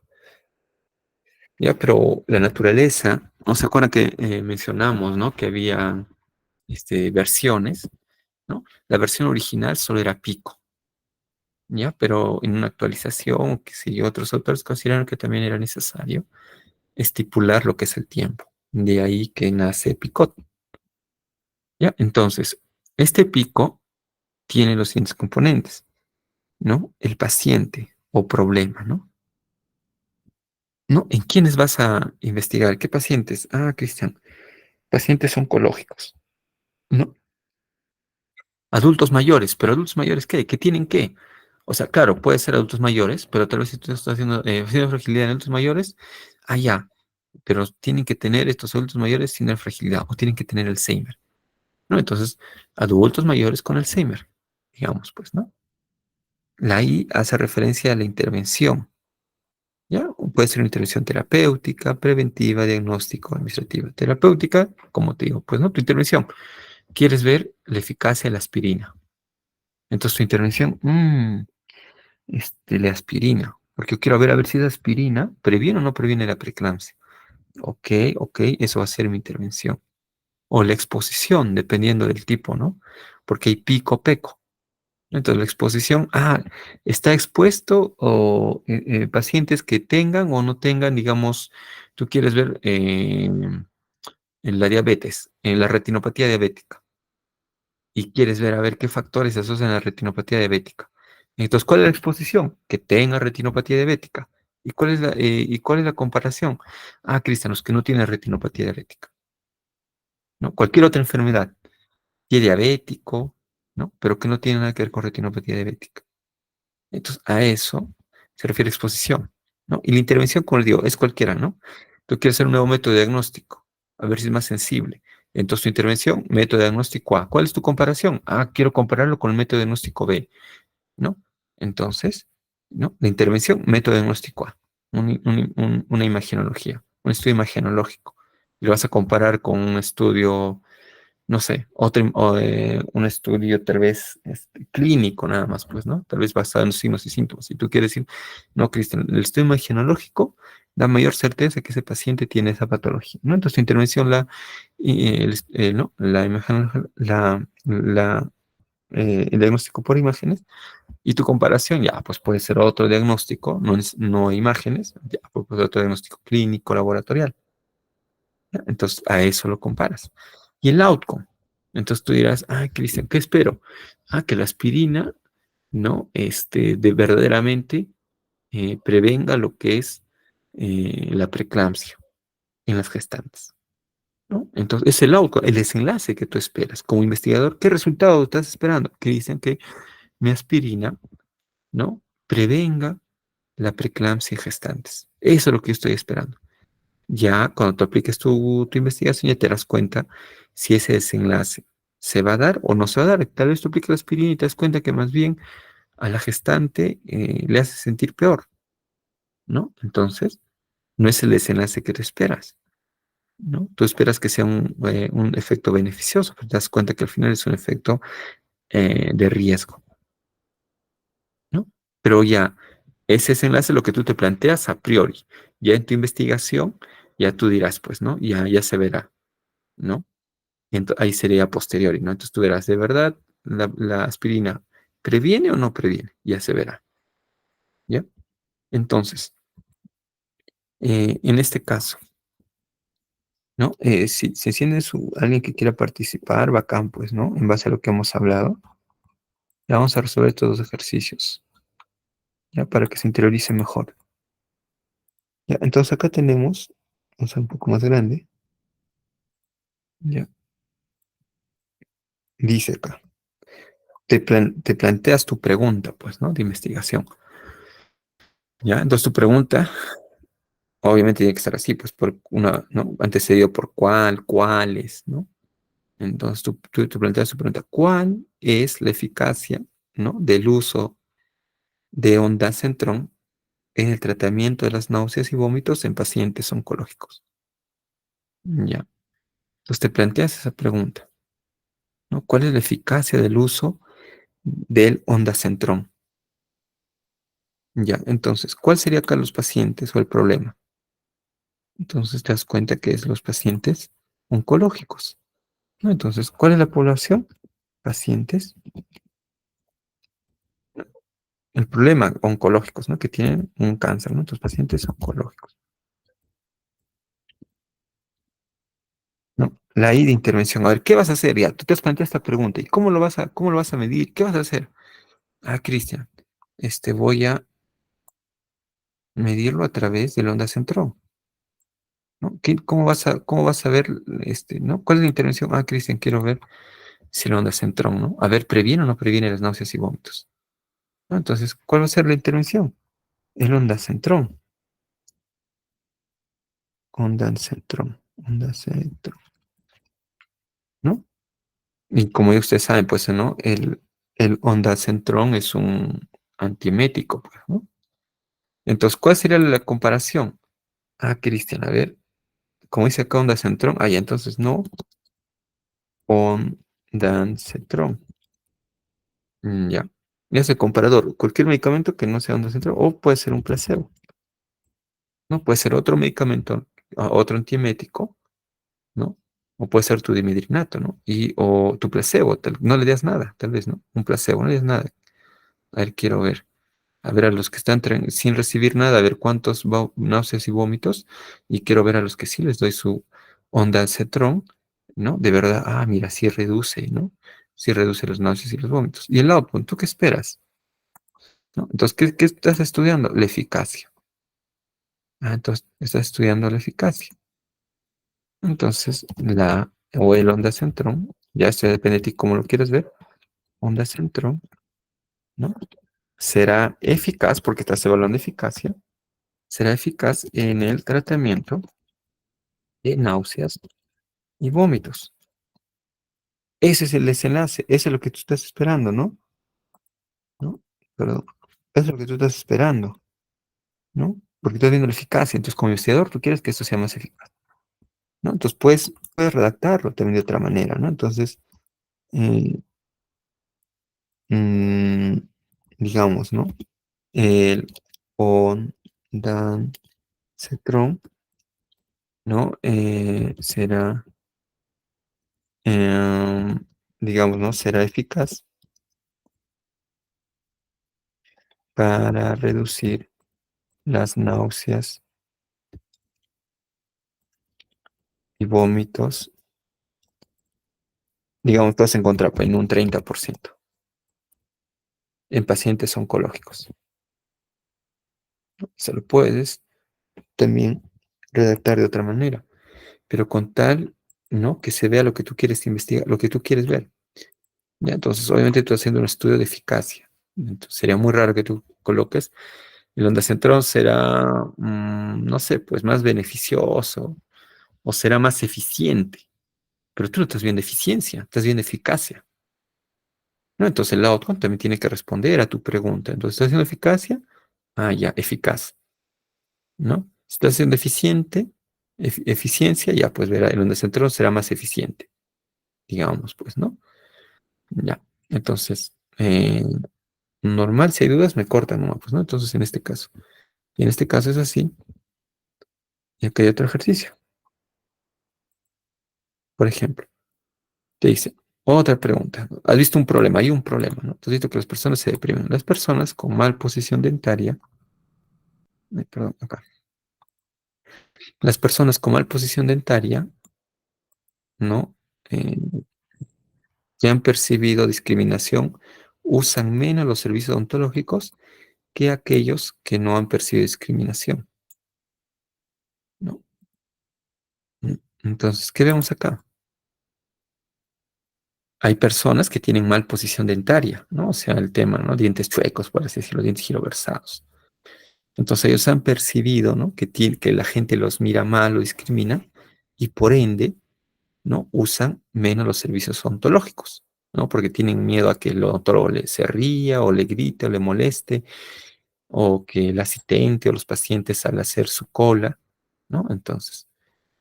Ya, pero la naturaleza, ¿no se acuerdan que mencionamos, ¿no? Que había versiones, ¿no? La versión original solo era pico, ¿ya? Pero en una actualización, que sí, otros autores consideraron que también era necesario estipular lo que es el tiempo. De ahí que nace picot, ¿ya? Entonces, este pico tiene los siguientes componentes, ¿no? El paciente o problema, ¿no? ¿no? ¿En quiénes vas a investigar? ¿Qué pacientes? Ah, Cristian, pacientes oncológicos, ¿no? Adultos mayores, pero adultos mayores, ¿qué? ¿Qué tienen qué? O sea, claro, puede ser adultos mayores, pero tal vez si tú estás haciendo fragilidad en adultos mayores, ah, ya, pero tienen que tener estos adultos mayores sin la fragilidad o tienen que tener Alzheimer, ¿no? Entonces, adultos mayores con Alzheimer, digamos, pues, ¿no? La I hace referencia a la intervención, ¿ya? Puede ser una intervención terapéutica, preventiva, diagnóstico, administrativa. Terapéutica, como te digo, pues, ¿no? Tu intervención. Quieres ver la eficacia de la aspirina. Entonces, tu intervención, la aspirina, porque yo quiero ver a ver si la aspirina previene o no previene la preeclampsia. Ok, ok, eso va a ser mi intervención. O la exposición, dependiendo del tipo, ¿no? Porque hay pico, peco. Entonces, la exposición, está expuesto o pacientes que tengan o no tengan, digamos, tú quieres ver en la diabetes, en la retinopatía diabética, y quieres ver a ver qué factores se asocian a la retinopatía diabética. Entonces, ¿cuál es la exposición? Que tenga retinopatía diabética. ¿Y cuál es la comparación? Ah, Cristian, los que no tienen retinopatía diabética, ¿no? Cualquier otra enfermedad, y diabético, ¿no? Pero que no tiene nada que ver con retinopatía diabética. Entonces, a eso se refiere exposición, ¿no? Y la intervención, como les digo, es cualquiera, ¿no? Tú quieres hacer un nuevo método de diagnóstico, a ver si es más sensible. Entonces, tu intervención, método de diagnóstico A. ¿Cuál es tu comparación? Ah, quiero compararlo con el método de diagnóstico B, ¿no? Entonces, ¿no? La intervención, método de diagnóstico A. Una imagenología, un estudio imagenológico. Y lo vas a comparar con un estudio no sé, un estudio tal vez clínico nada más, pues, ¿no? Tal vez basado en signos y síntomas. Si tú quieres decir, no, Cristian, el estudio imagenológico da mayor certeza que ese paciente tiene esa patología, ¿no? Entonces, tu intervención, ¿no? El diagnóstico por imágenes y tu comparación, ya, pues puede ser otro diagnóstico, no imágenes, ya, pues puede ser otro diagnóstico clínico, laboratorial. ¿Ya? Entonces, a eso lo comparas. Y el outcome. Entonces tú dirás, Cristian, ¿qué espero? Que la aspirina, ¿no? De verdaderamente prevenga lo que es la preeclampsia en las gestantes, ¿no? Entonces, es el outcome, el desenlace que tú esperas. Como investigador, ¿qué resultado estás esperando? Que dicen que mi aspirina, ¿no? Prevenga la preeclampsia en gestantes. Eso es lo que yo estoy esperando. Ya cuando tú apliques tu investigación ya te das cuenta si ese desenlace se va a dar o no se va a dar. Tal vez tú apliques la aspirina y te das cuenta que más bien a la gestante le hace sentir peor, ¿no? Entonces, no es el desenlace que tú esperas, ¿no? Tú esperas que sea un efecto beneficioso, pero te das cuenta que al final es un efecto de riesgo, ¿no? Pero ya, ese desenlace es lo que tú te planteas a priori. Ya en tu investigación, ya tú dirás, pues, ¿no? Ya se verá, ¿no? Ahí sería a posteriori, ¿no? Entonces tú verás, ¿de verdad la aspirina previene o no previene? Ya se verá, ¿ya? Entonces, en este caso, ¿no? Si tiene alguien que quiera participar, bacán, pues, ¿no? En base a lo que hemos hablado, ya vamos a resolver estos dos ejercicios, ¿ya? Para que se interiorice mejor. ¿Ya? Entonces acá tenemos, vamos a ver un poco más grande, ¿ya? Dice acá, te planteas tu pregunta, pues, ¿no? De investigación, ¿ya? Entonces tu pregunta obviamente tiene que estar así, pues por ¿no? Antecedido por cuáles, ¿no? Entonces tú planteas tu pregunta, ¿cuál es la eficacia, ¿no? Del uso de ondansetron en el tratamiento de las náuseas y vómitos en pacientes oncológicos? Ya. Entonces te planteas esa pregunta, ¿no? ¿Cuál es la eficacia del uso del ondansetron? Ya. Entonces, ¿cuál sería acá los pacientes o el problema? Entonces te das cuenta que es los pacientes oncológicos, ¿no? Entonces, ¿cuál es la población? Pacientes, el problema oncológicos, ¿no? Que tienen un cáncer, ¿no? Estos pacientes oncológicos, ¿no? La I de intervención. A ver, ¿qué vas a hacer? Ya, tú te has planteado esta pregunta. ¿Y cómo lo vas a medir? ¿Qué vas a hacer? Cristian, voy a medirlo a través de la onda centrón, ¿no? ¿Cómo vas a ver, ¿no? ¿Cuál es la intervención? Ah, Cristian, quiero ver si la onda centrón, ¿no? A ver, ¿previene o no previene las náuseas y vómitos? ¿No? Entonces, ¿cuál va a ser la intervención? El onda centrón, onda centrón, ¿no? Y como ya ustedes saben, pues, ¿no? El onda centrón es un antiemético, pues, ¿no? Entonces, ¿cuál sería la comparación? Ah, Cristian, a ver, como dice acá onda centrón, ah, ya, entonces no, ondansetron. Ya. Ya es el comparador. Cualquier medicamento que no sea ondansetron, o puede ser un placebo, ¿no? Puede ser otro medicamento, otro antiemético, ¿no? O puede ser tu dimidrinato, ¿no? O tu placebo, no le das nada, tal vez, ¿no? Un placebo, no le das nada. A ver, quiero ver. A ver a los que están sin recibir nada, a ver cuántos náuseas y vómitos. Y quiero ver a los que sí les doy su ondansetron, ¿no? De verdad, ah, mira, sí reduce, ¿no? Sí reduce los náuseas y los vómitos. Y el output, ¿tú qué esperas? ¿No? Entonces, ¿qué estás estudiando? La eficacia. Ah, entonces, estás estudiando la eficacia. Entonces, o el ondansetron, ya esto depende de ti cómo lo quieres ver, ondansetron, ¿no? Será eficaz, porque estás evaluando eficacia, será eficaz en el tratamiento de náuseas y vómitos. Ese es el desenlace, ese es lo que tú estás esperando, ¿no? ¿No? Perdón. Eso es lo que tú estás esperando, ¿no? Porque estás viendo la eficacia. Entonces, como investigador, tú quieres que esto sea más eficaz, ¿no? Entonces, puedes redactarlo también de otra manera, ¿no? Entonces, eh, mm, digamos, ¿no? El ondansetron, ¿no? Será, em, digamos, ¿no? Será eficaz para reducir las náuseas y vómitos, digamos, tú vas a encontrar pues, en un 30% en pacientes oncológicos. Se lo puedes también redactar de otra manera, pero con tal, ¿no? Que se vea lo que tú quieres investigar, lo que tú quieres ver. ¿Ya? Entonces, obviamente tú haciendo un estudio de eficacia. Entonces, sería muy raro que tú coloques el ondansetron será, no sé, pues más beneficioso o será más eficiente, pero tú no estás viendo eficiencia, estás viendo eficacia. ¿No? Entonces el outcome también tiene que responder a tu pregunta. Entonces, ¿estás haciendo eficacia? Ah, ya, eficaz, ¿no? Si estás haciendo eficiencia, ya, pues verá, el donde centro será más eficiente, digamos, pues, ¿no? Ya, entonces, normal, si hay dudas, me cortan, ¿no? Pues, ¿no? Entonces, en este caso es así, y aquí hay otro ejercicio. Por ejemplo, te dice, otra pregunta, ¿has visto un problema? Hay un problema, ¿no? Tú has visto que las personas se deprimen. Las personas con mal posición dentaria, perdón, acá. Las personas con mal posición dentaria, ¿no? Eh, que han percibido discriminación usan menos los servicios odontológicos que aquellos que no han percibido discriminación, ¿no? Entonces, ¿qué vemos acá? Hay personas que tienen mal posición dentaria, ¿no? O sea, el tema, ¿no? Dientes chuecos, por así decirlo, dientes giroversados. Entonces, ellos han percibido, ¿no? Que la gente los mira mal o discrimina y por ende ¿no? Usan menos los servicios odontológicos, ¿no? Porque tienen miedo a que el odontólogo se ría o le grite o le moleste, o que el asistente o los pacientes al hacer su cola, ¿no? Entonces,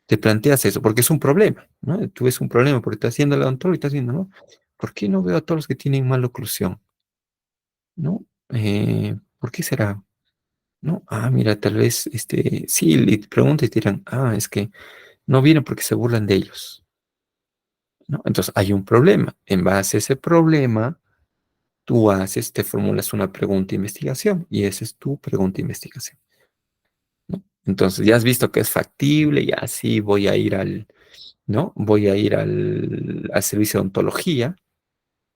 te planteas eso, porque es un problema, ¿no? Tú ves un problema porque estás haciendo el odontólogo y estás viendo, ¿no? ¿Por qué no veo a todos los que tienen mala oclusión? ¿No? ¿Por qué será? ¿No? Ah, mira, tal vez, sí, le preguntas y te dirán, ah, es que no vienen porque se burlan de ellos. ¿No? Entonces hay un problema. En base a ese problema, te formulas una pregunta de investigación y esa es tu pregunta de investigación. ¿No? Entonces ya has visto que es factible, ya sí voy a ir ¿no? Voy a ir al servicio de odontología,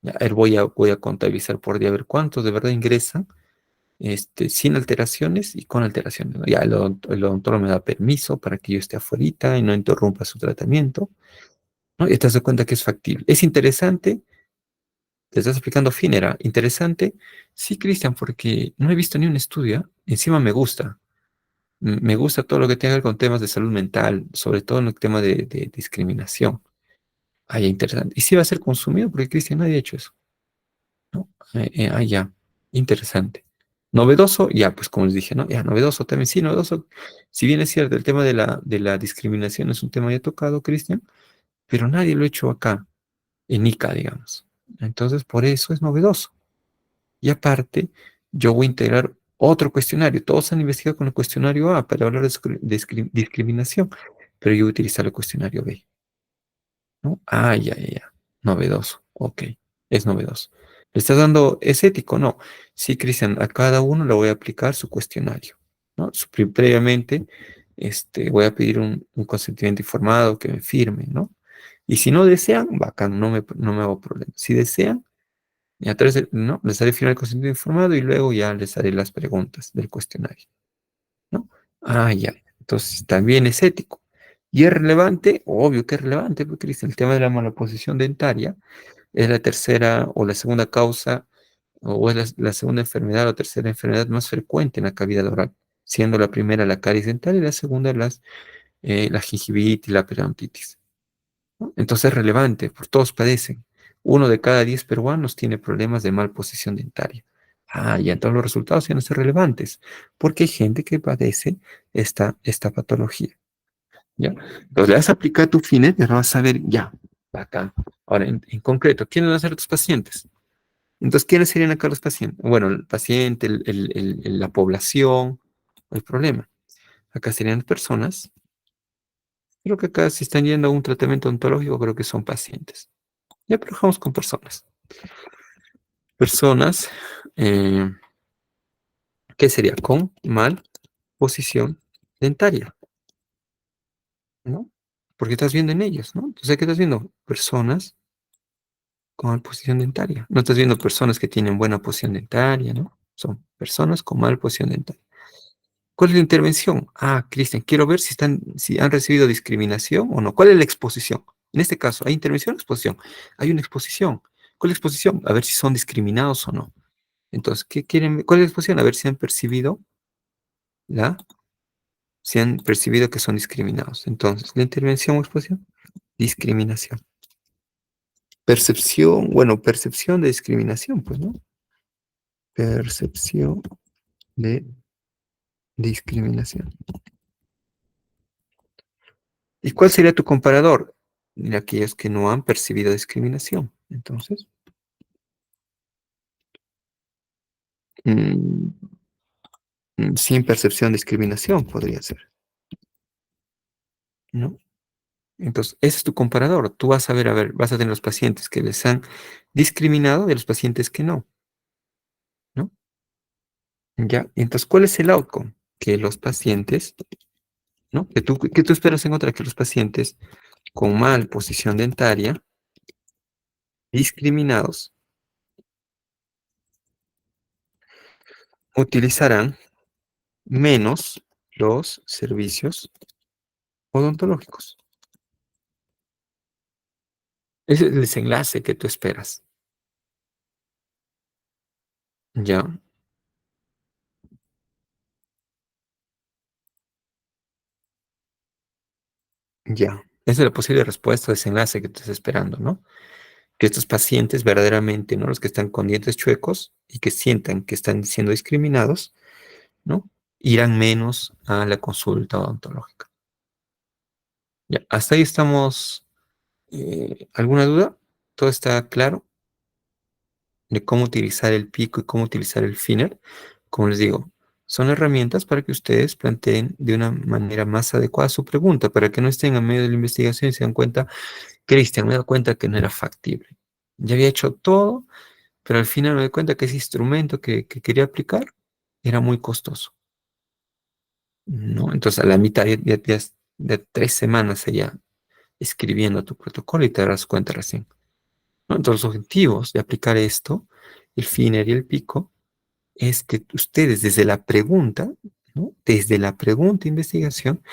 ya, voy a contabilizar por día a ver cuántos de verdad ingresan, sin alteraciones y con alteraciones, ¿no? Ya el odontólogo me da permiso para que yo esté afuera y no interrumpa su tratamiento, ¿no? Y te das cuenta que es factible. Es interesante, te estás explicando finera, interesante. Sí, Cristian, porque no he visto ni un estudio, ¿eh? Encima me gusta. Me gusta todo lo que tenga que ver con temas de salud mental, sobre todo en el tema de discriminación. Ah, ya, interesante. Y sí va a ser consumido porque Cristian nadie ha hecho eso, ¿no? Ya, interesante. Novedoso, ya, pues como les dije, ¿no? Ya, novedoso también, sí, novedoso. Si bien es cierto, el tema de la discriminación es un tema ya tocado, Cristian, pero nadie lo ha hecho acá, en ICA, digamos. Entonces, por eso es novedoso. Y aparte, yo voy a integrar otro cuestionario. Todos han investigado con el cuestionario A para hablar de discriminación, pero yo voy a utilizar el cuestionario B, ¿no? Ah, ya, ya, ya. Novedoso. Ok, es novedoso. ¿Le estás dando, es ético? No. Sí, Cristian, a cada uno le voy a aplicar su cuestionario, ¿no? Previamente, voy a pedir un consentimiento informado que me firme, ¿no? Y si no desean, bacán, no me hago problema. Si desean, y a través ¿no? Les haré firmar el consentimiento informado y luego ya les haré las preguntas del cuestionario, ¿no? Ah, ya. Entonces, también es ético. Y es relevante, obvio que es relevante, porque dice, el tema de la malaposición dentaria es la tercera o la segunda causa, o es la segunda enfermedad o tercera enfermedad más frecuente en la cavidad oral, siendo la primera la caries dental y la segunda la gingivitis y la periodontitis, ¿no? Entonces es relevante, por todos padecen. Uno de cada 10 peruanos tiene problemas de malposición dentaria. Ah, ya entonces los resultados ya no son relevantes, porque hay gente que padece esta patología, ¿ya? Entonces le vas a aplicar tu fines y ahora vas a ver, ya, bacán. Ahora, en concreto, ¿quiénes van a ser tus pacientes? Entonces, ¿quiénes serían acá los pacientes? Bueno, el paciente, la población, no hay problema. Acá serían personas. Creo que acá si están yendo a un tratamiento ontológico, creo que son pacientes. Ya, pero dejamos con personas. Personas, eh, ¿qué sería? Con mal posición dentaria, ¿no? Porque estás viendo en ellos, ¿no? Entonces, ¿qué estás viendo? Personas con mal posición dentaria. No estás viendo personas que tienen buena posición dentaria, ¿no? Son personas con mal posición dentaria. ¿Cuál es la intervención? Ah, Cristian, quiero ver si han recibido discriminación o no. ¿Cuál es la exposición? En este caso, ¿hay intervención o exposición? Hay una exposición. ¿Cuál es la exposición? A ver si son discriminados o no. Entonces, ¿qué quieren? ¿Cuál es la exposición? A ver la, si han percibido que son discriminados. Entonces, la intervención o exposición, discriminación. Percepción, bueno, percepción de discriminación, pues, ¿no? Percepción de discriminación. ¿Y cuál sería tu comparador? De aquellos que no han percibido discriminación. Entonces, mm, sin percepción de discriminación podría ser, ¿no? Entonces, ese es tu comparador. Tú vas a ver, vas a tener los pacientes que les han discriminado de los pacientes que no, ¿no? Ya, entonces, ¿cuál es el outcome? Que los pacientes, ¿no? Que tú esperas encontrar que los pacientes con mal posición dentaria, discriminados, utilizarán menos los servicios odontológicos. Ese es el desenlace que tú esperas. Ya, ya. Esa es la posible respuesta, desenlace que tú estás esperando, ¿no? Que estos pacientes verdaderamente, ¿no? Los que están con dientes chuecos y que sientan que están siendo discriminados, ¿no? Irán menos a la consulta odontológica. Ya, hasta ahí estamos. ¿Alguna duda? ¿Todo está claro de cómo utilizar el pico y cómo utilizar el finer? Como les digo, son herramientas para que ustedes planteen de una manera más adecuada su pregunta, para que no estén en medio de la investigación y se dan cuenta, Cristian, me he dado cuenta que no era factible. Ya había hecho todo, pero al final me di cuenta que ese instrumento que quería aplicar era muy costoso, ¿no? Entonces, a la mitad, de 3 semanas ya escribiendo tu protocolo y te darás cuenta recién, ¿no? Entonces, los objetivos de aplicar esto, el finer y el pico, es que ustedes desde la pregunta, ¿no? Desde la pregunta e investigación,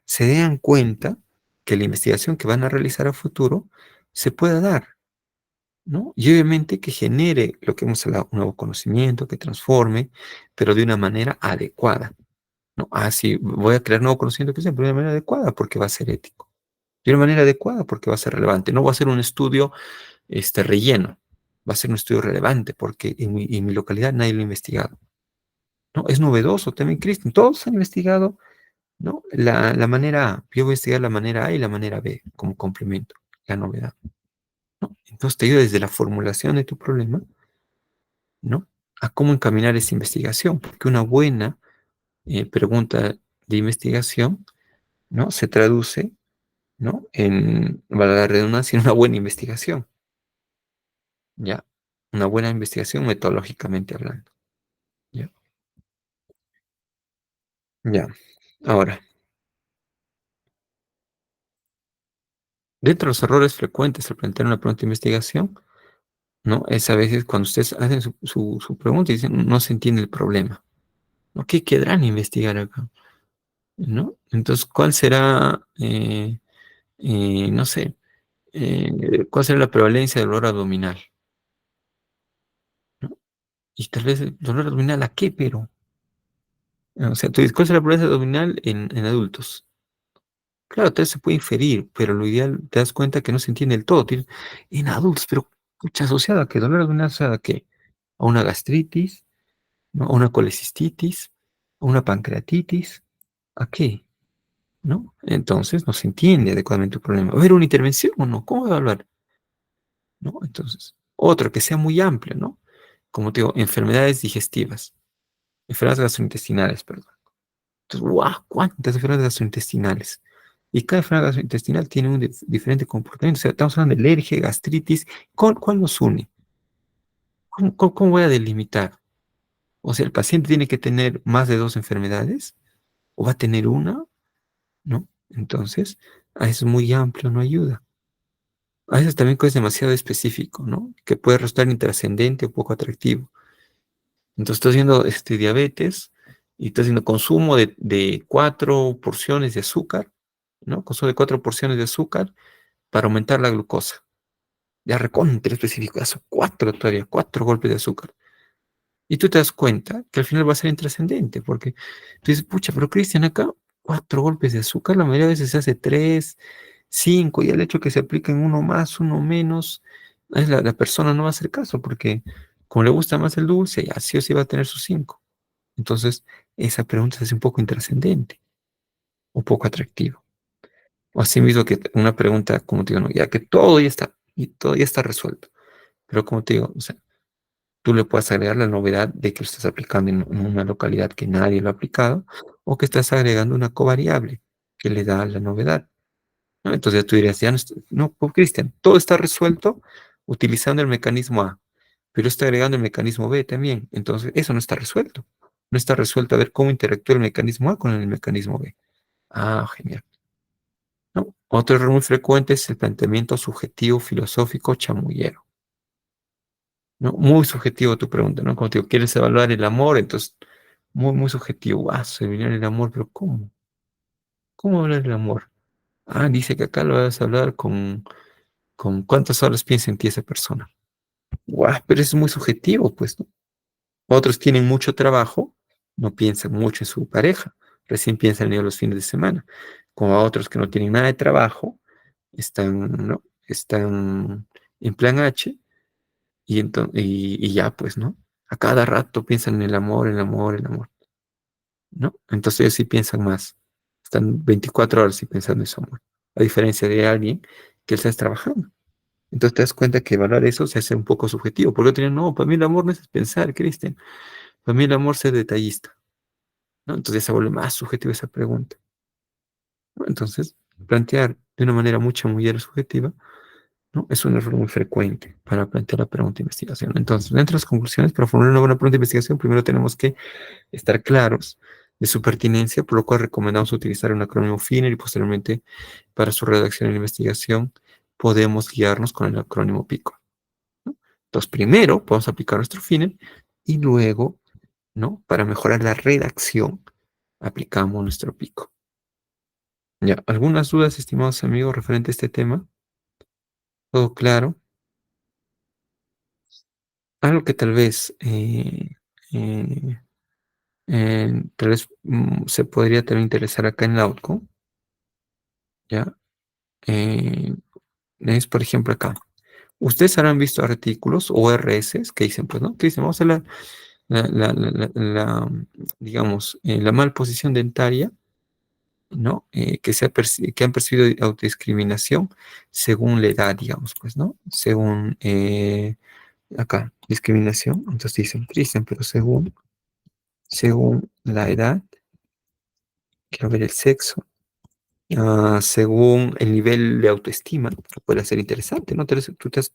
se den cuenta que la investigación que van a realizar a futuro se pueda dar, ¿no? Y obviamente que genere lo que hemos hablado, un nuevo conocimiento, que transforme, pero de una manera adecuada, ¿no? Ah, sí, voy a crear nuevo conocimiento que sea, pero de una manera adecuada porque va a ser ético. De una manera adecuada porque va a ser relevante. No va a ser un estudio relleno, va a ser un estudio relevante porque en mi localidad nadie lo ha investigado, ¿no? Es novedoso también, Cristian. Todos han investigado, ¿no? La manera A. Yo voy a investigar la manera A y la manera B como complemento, la novedad, ¿no? Entonces te ayuda desde la formulación de tu problema, ¿no? A cómo encaminar esa investigación, porque una buena pregunta de investigación, ¿no? Se traduce, ¿no? En, valga la redundancia, en una buena investigación, ¿ya? Una buena investigación metodológicamente hablando, ¿ya? Ya. Ahora, dentro de los errores frecuentes al plantear una pregunta de investigación, ¿no? Es a veces cuando ustedes hacen su pregunta y dicen, no se entiende el problema, ¿no? ¿Qué quedarán investigar acá? ¿No? Entonces, ¿cuál será, no sé, cuál será la prevalencia del dolor abdominal? ¿No? Y tal vez el dolor abdominal, ¿a qué? Pero, o sea, tú dices, ¿cuál será la prevalencia abdominal en adultos? Claro, tal vez se puede inferir, pero lo ideal, te das cuenta que no se entiende del todo. En adultos, pero, pucha, asociado a qué, dolor abdominal asociado a qué, a una gastritis, ¿no? A una colecistitis, a una pancreatitis, ¿a qué? ¿No? Entonces no se entiende adecuadamente el problema. ¿Va a haber una intervención o no? ¿Cómo evaluar? ¿No? Entonces, otro que sea muy amplio, ¿no? Como te digo, enfermedades digestivas, enfermedades gastrointestinales, perdón. Entonces, ¡guau! ¿Cuántas enfermedades gastrointestinales? Y cada enfermedad gastrointestinal tiene un diferente comportamiento. O sea, estamos hablando de alergia, gastritis. ¿Cuál nos une? ¿Cómo voy a delimitar? O sea, ¿el paciente tiene que tener más de dos enfermedades? ¿O va a tener una? ¿No? Entonces, a eso es muy amplio, no ayuda. A veces también es demasiado específico, ¿no? Que puede resultar intrascendente o poco atractivo. Entonces, estás haciendo diabetes y estás haciendo consumo de 4 porciones de azúcar, ¿no? Consumo de 4 porciones de azúcar para aumentar la glucosa. Ya recontra específico, eso, cuatro todavía, 4 golpes de azúcar. Y tú te das cuenta que al final va a ser intrascendente, porque tú dices, pucha, pero Cristian, acá 4 golpes de azúcar, la mayoría de veces se hace 3, 5, y el hecho que se apliquen uno más, uno menos, la persona no va a hacer caso, porque como le gusta más el dulce, ya sí o sí va a tener sus 5. Entonces, esa pregunta se hace un poco intrascendente, un poco atractiva. O así mismo que una pregunta, como te digo, no, ya que todo ya está, y todo ya está resuelto. Pero como te digo, o sea, tú le puedes agregar la novedad de que lo estás aplicando en una localidad que nadie lo ha aplicado, o que estás agregando una covariable que le da la novedad, ¿no? Entonces tú dirías, ya no, no, pues, Cristian, todo está resuelto utilizando el mecanismo A, pero está agregando el mecanismo B también. Entonces, eso no está resuelto. No está resuelto a ver cómo interactúa el mecanismo A con el mecanismo B. Ah, genial. ¿No? Otro error muy frecuente es el planteamiento subjetivo filosófico chamullero. ¿No? Muy subjetivo tu pregunta, ¿no? Como te digo, ¿quieres evaluar el amor? Entonces, muy subjetivo. Ah, se evaluar el amor, pero ¿cómo? ¿Cómo hablar del amor? Ah, dice que acá lo vas a hablar con cuántas horas piensa en ti esa persona. Guau, pero es muy subjetivo, pues, ¿no? Otros tienen mucho trabajo, no piensan mucho en su pareja, recién piensan en ellos los fines de semana. Como a otros que no tienen nada de trabajo, están, ¿no? Están en plan H y ya, pues, ¿no? A cada rato piensan en el amor, el amor, el amor, ¿no? Entonces ellos sí piensan más. Están 24 horas sí pensando en su amor. A diferencia de alguien que está trabajando. Entonces te das cuenta que evaluar eso se hace un poco subjetivo. Porque otro no, para mí el amor no es pensar, Cristian. Para mí el amor es ser detallista, ¿no? Entonces se vuelve más subjetiva esa pregunta, ¿no? Entonces, plantear de una manera mucho muy subjetiva, ¿no? Es un error muy frecuente para plantear la pregunta de investigación. Entonces, dentro de las conclusiones, para formular una buena pregunta de investigación, primero tenemos que estar claros de su pertinencia, por lo cual recomendamos utilizar un acrónimo FINER y posteriormente para su redacción e investigación podemos guiarnos con el acrónimo PICO, ¿no? Entonces, primero podemos aplicar nuestro FINER y luego ¿no? Para mejorar la redacción, aplicamos nuestro pico. Ya, ¿algunas dudas, estimados amigos, referente a este tema? ¿Todo claro? Algo que eh, tal vez se podría también interesar acá en la outcome, ¿ya? Eh, es, por ejemplo, acá. Ustedes habrán visto artículos o RS que dicen, pues, ¿no? Que dicen, vamos a hacer digamos, la malposición dentaria, ¿no? Que han percibido autodiscriminación según la edad, digamos, pues, ¿no? Según, acá, discriminación, entonces dicen, pero según la edad, quiero ver el sexo, según el nivel de autoestima, puede ser interesante, ¿no? Tú estás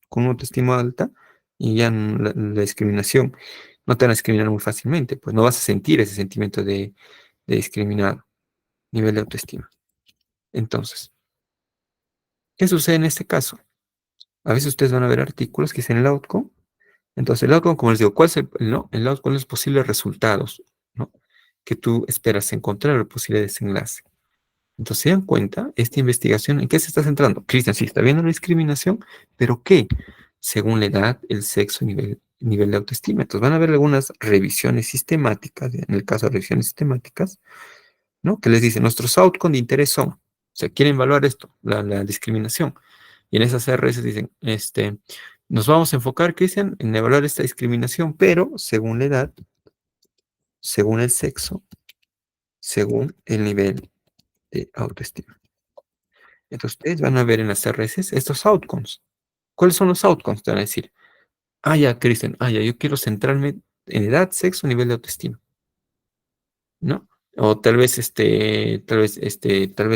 con una autoestima alta y ya la discriminación no te van a discriminar muy fácilmente, pues no vas a sentir ese sentimiento de discriminar nivel de autoestima. Entonces, ¿qué sucede en este caso? A veces ustedes van a ver artículos que dicen el outcome. Entonces, el outcome, como les digo, ¿cuál es no? El outcome son los posibles resultados, ¿no? Que tú esperas encontrar el posible desenlace. Entonces, se dan cuenta, esta investigación, ¿en qué se está centrando? Cristian, sí, está viendo la discriminación, pero ¿qué? Según la edad, el sexo, nivel de autoestima. Entonces, van a haber algunas revisiones sistemáticas, en el caso de revisiones sistemáticas, ¿no? Que les dicen, nuestros outcomes de interés son, o sea, quieren evaluar esto, la discriminación. Y en esas RS dicen, nos vamos a enfocar, Cristian, en evaluar esta discriminación, pero según la edad, según el sexo, según el nivel de autoestima. Entonces ustedes van a ver en las RS estos outcomes. ¿Cuáles son los outcomes? Te van a decir, ya, Cristian, ya, yo quiero centrarme en edad, sexo, nivel de autoestima, ¿no? O tal vez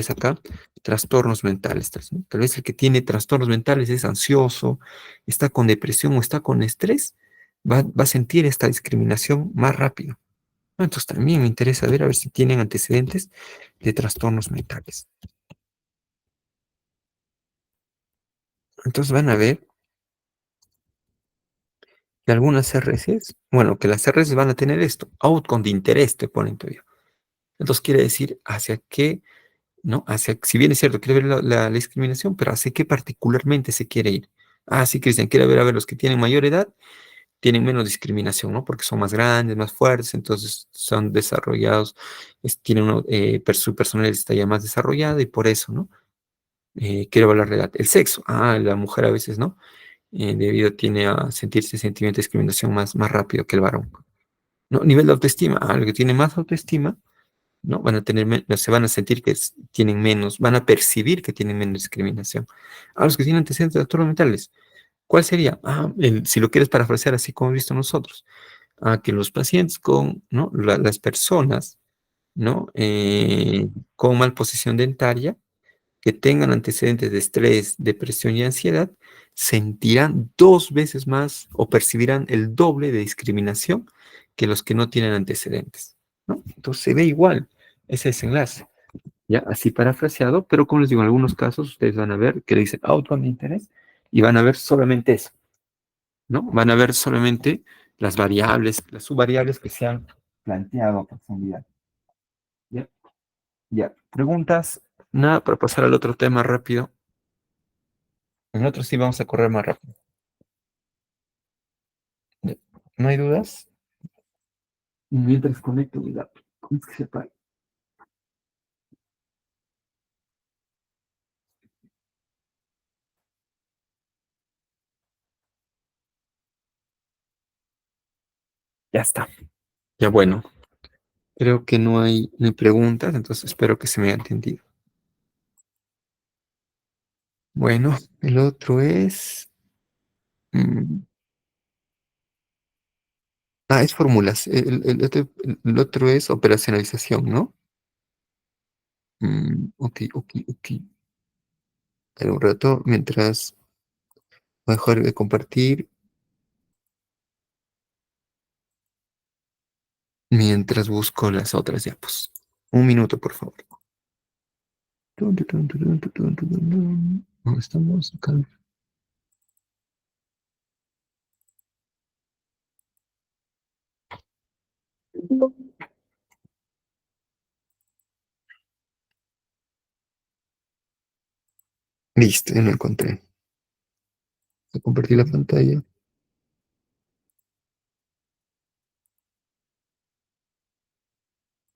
acá, trastornos mentales. Tal vez el que tiene trastornos mentales es ansioso, está con depresión o está con estrés, va a sentir esta discriminación más rápido, ¿no? Entonces también me interesa ver a ver si tienen antecedentes de trastornos mentales. Entonces van a ver que algunas RCs, bueno, que las RCs van a tener esto, outcome de interés, te ponen todavía. Entonces quiere decir hacia qué, ¿no? Si bien es cierto, quiere ver la discriminación, pero hacia qué particularmente se quiere ir. Sí, Cristian, quiere ver, a ver, los que tienen mayor edad tienen menos discriminación, ¿no? Porque son más grandes, más fuertes, entonces son desarrollados, su personalidad está ya más desarrollada y por eso, ¿no? Quiero evaluar la edad. El sexo, la mujer a veces, ¿no? Tiene a sentirse sentimiento de discriminación más rápido que el varón. ¿No? Nivel de autoestima, el que tiene más autoestima, ¿no? Se van a sentir que tienen menos, van a percibir que tienen menos discriminación. A los que tienen antecedentes de trastornos mentales, ¿cuál sería? Si lo quieres parafrasear así como hemos visto nosotros, que los pacientes ¿no? Las personas, ¿no? Con malposición dentaria, que tengan antecedentes de estrés, depresión y ansiedad, sentirán 2 veces más o percibirán el doble de discriminación que los que no tienen antecedentes, ¿no? Entonces se ve igual ese desenlace, ya así parafraseado, pero como les digo, en algunos casos ustedes van a ver que le dicen outcome de interés y van a ver solamente eso, ¿no? Van a ver solamente las variables, las subvariables que se han planteado a profundidad. ¿Ya? Ya. ¿Preguntas? Nada, para pasar al otro tema rápido. En otro sí vamos a correr más rápido. ¿No hay dudas? Mientras conecto mi laptop. ¿Cómo es que se apaga? Ya está. Ya bueno. Creo que no hay ni preguntas, entonces espero que se me haya entendido. Bueno, el otro es... mm, es fórmulas. El otro es operacionalización, ¿no? Ok. Espera un rato, mientras voy a dejar de compartir, mientras busco las otras diapos. Un minuto, por favor. ¿Dónde estamos? Acá. Listo, ya lo encontré. Voy a compartir la pantalla.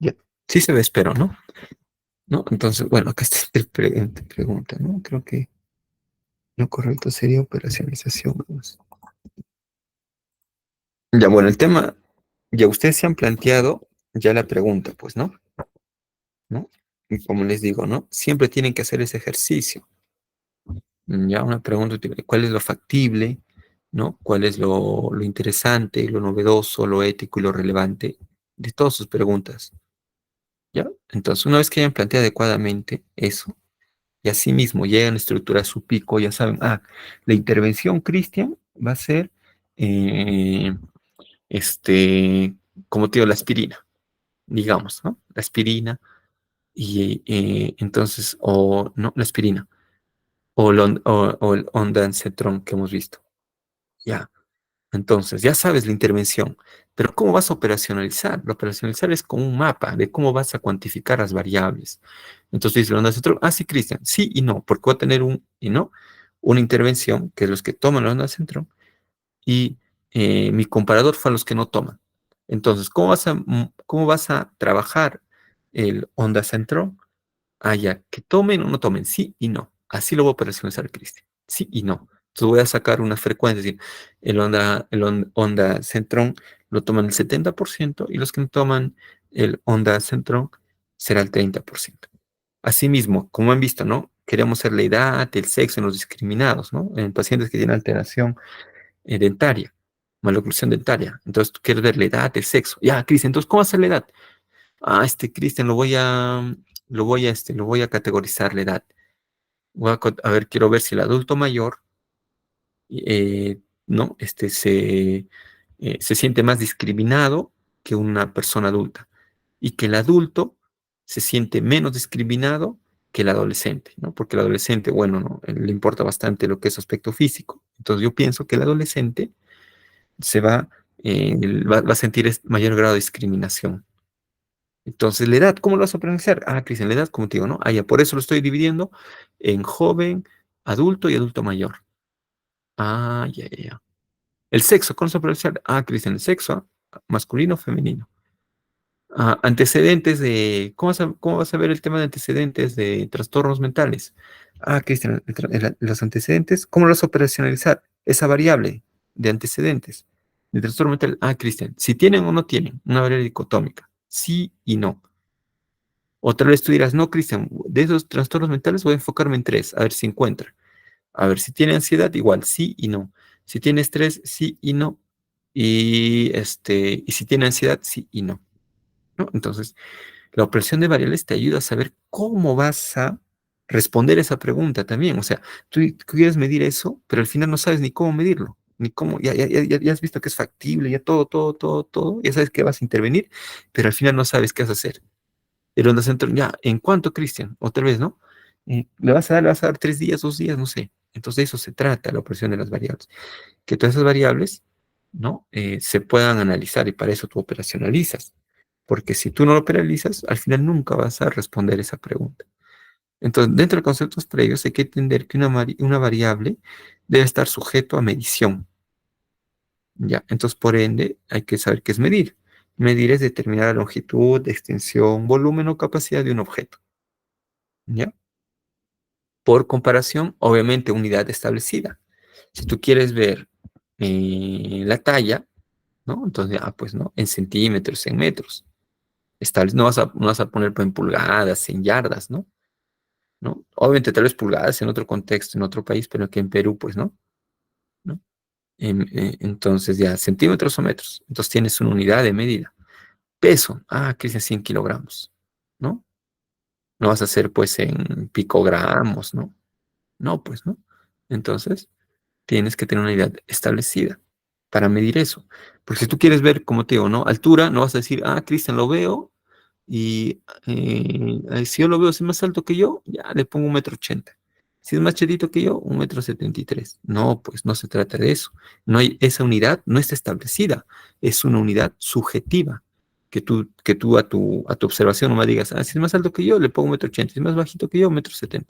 Ya. Sí se ve, espero, ¿no? ¿No? Entonces, bueno, acá está esta pregunta, ¿no? Creo que lo correcto sería operacionalización. Pues. Ya, bueno, el tema, ya ustedes se han planteado ya la pregunta, pues, ¿no? ¿No? Y como les digo, ¿no? Siempre tienen que hacer ese ejercicio. Ya una pregunta, ¿cuál es lo factible? ¿No? ¿Cuál es lo interesante, lo novedoso, lo ético y lo relevante de todas sus preguntas? ¿Ya? Entonces, una vez que hayan planteado adecuadamente eso, y así mismo llegan a estructurar su pico, ya saben, la intervención, Cristian, va a ser, eh, este, como te digo, la aspirina, digamos, ¿no? La aspirina, y entonces, o no, la aspirina, o el ondansetron que hemos visto. Ya, entonces, ya sabes la intervención, pero ¿cómo vas a operacionalizar? Lo operacionalizar es como un mapa de cómo vas a cuantificar las variables. Entonces dice el ondansetron, sí, Cristian, sí y no, porque voy a tener un y no, una intervención, que es los que toman el ondansetron, y mi comparador fue a los que no toman. Entonces, cómo vas a trabajar el ondansetron? Ya, que tomen o no tomen, sí y no. Así lo voy a operacionalizar, Cristian. Sí y no. Entonces voy a sacar una frecuencia, es decir, onda centrón lo toman el 70% y los que no toman el onda centrón será el 30%. Asimismo, como han visto, ¿no? Queremos ser la edad, el sexo en los discriminados, ¿no? En pacientes que tienen alteración dentaria, maloclusión dentaria. Entonces tú quieres ver la edad, el sexo. Ya, Cristian, entonces, ¿cómo hacer la edad? Cristian, lo voy a categorizar la edad. A ver, quiero ver si el adulto mayor, ¿no? Se siente más discriminado que una persona adulta y que el adulto se siente menos discriminado que el adolescente, ¿no? Porque el adolescente, bueno, no, le importa bastante lo que es su aspecto físico. Entonces yo pienso que el adolescente se va a sentir mayor grado de discriminación. Entonces, la edad, ¿cómo lo vas a pronunciar? Cristian, la edad, como te digo, ¿no? Ya, por eso lo estoy dividiendo en joven, adulto y adulto mayor. Ya. El sexo, ¿cómo se va a pronunciar? Cristian, el sexo, masculino o femenino. Antecedentes ¿cómo vas a ver el tema de antecedentes de trastornos mentales? Cristian, los antecedentes, ¿cómo los vas a operacionalizar? Esa variable de antecedentes de trastorno mental. Cristian, si tienen o no tienen una variable dicotómica, sí y no. Otra vez tú dirás, no, Cristian, de esos trastornos mentales voy a enfocarme en tres, a ver si encuentra. A ver, si tiene ansiedad, igual, sí y no. Si tiene estrés, sí y no. Y si tiene ansiedad, sí y no. ¿No? Entonces, la operación de variables te ayuda a saber cómo vas a responder esa pregunta también. O sea, tú quieres medir eso, pero al final no sabes ni cómo medirlo, ni cómo, ya has visto que es factible, ya todo, ya sabes que vas a intervenir, pero al final no sabes qué vas a hacer. El onda centro, ya, ¿en cuánto, Cristian? Otra vez, ¿no? Le vas a dar 3 días, 2 días, no sé. Entonces de eso se trata la operación de las variables. Que todas esas variables, ¿no? Se puedan analizar y para eso tú operacionalizas. Porque si tú no lo operacionalizas, al final nunca vas a responder esa pregunta. Entonces, dentro de conceptos previos hay que entender que una variable debe estar sujeto a medición. ¿Ya? Entonces, por ende, hay que saber qué es medir. Medir es determinar la longitud, extensión, volumen o capacidad de un objeto. ¿Ya? Por comparación, obviamente, unidad establecida. Si tú quieres ver la talla, ¿no? Entonces, pues, ¿no? En centímetros, en metros. No vas a poner pues, en pulgadas, en yardas, ¿no? ¿No? Obviamente, tal vez pulgadas en otro contexto, en otro país, pero que en Perú, pues, ¿no? ¿No? Entonces, ya, centímetros o metros. Entonces, tienes una unidad de medida. Peso, que es 100 kilogramos, ¿no? No vas a hacer, pues, en picogramos, ¿no? No, pues, ¿no? Entonces, tienes que tener una unidad establecida para medir eso. Porque si tú quieres ver, como te digo, ¿no? Altura, no vas a decir, Cristian, lo veo, y si yo lo veo, si es más alto que yo, ya le pongo 1,80 m. Si es más chatito que yo, 1,73 m. No, pues no se trata de eso. No hay, esa unidad no está establecida, es una unidad subjetiva. Que tú a tu observación no me digas, si es más alto que yo, le pongo 1,80 m, si es más bajito que yo, 1,70 m.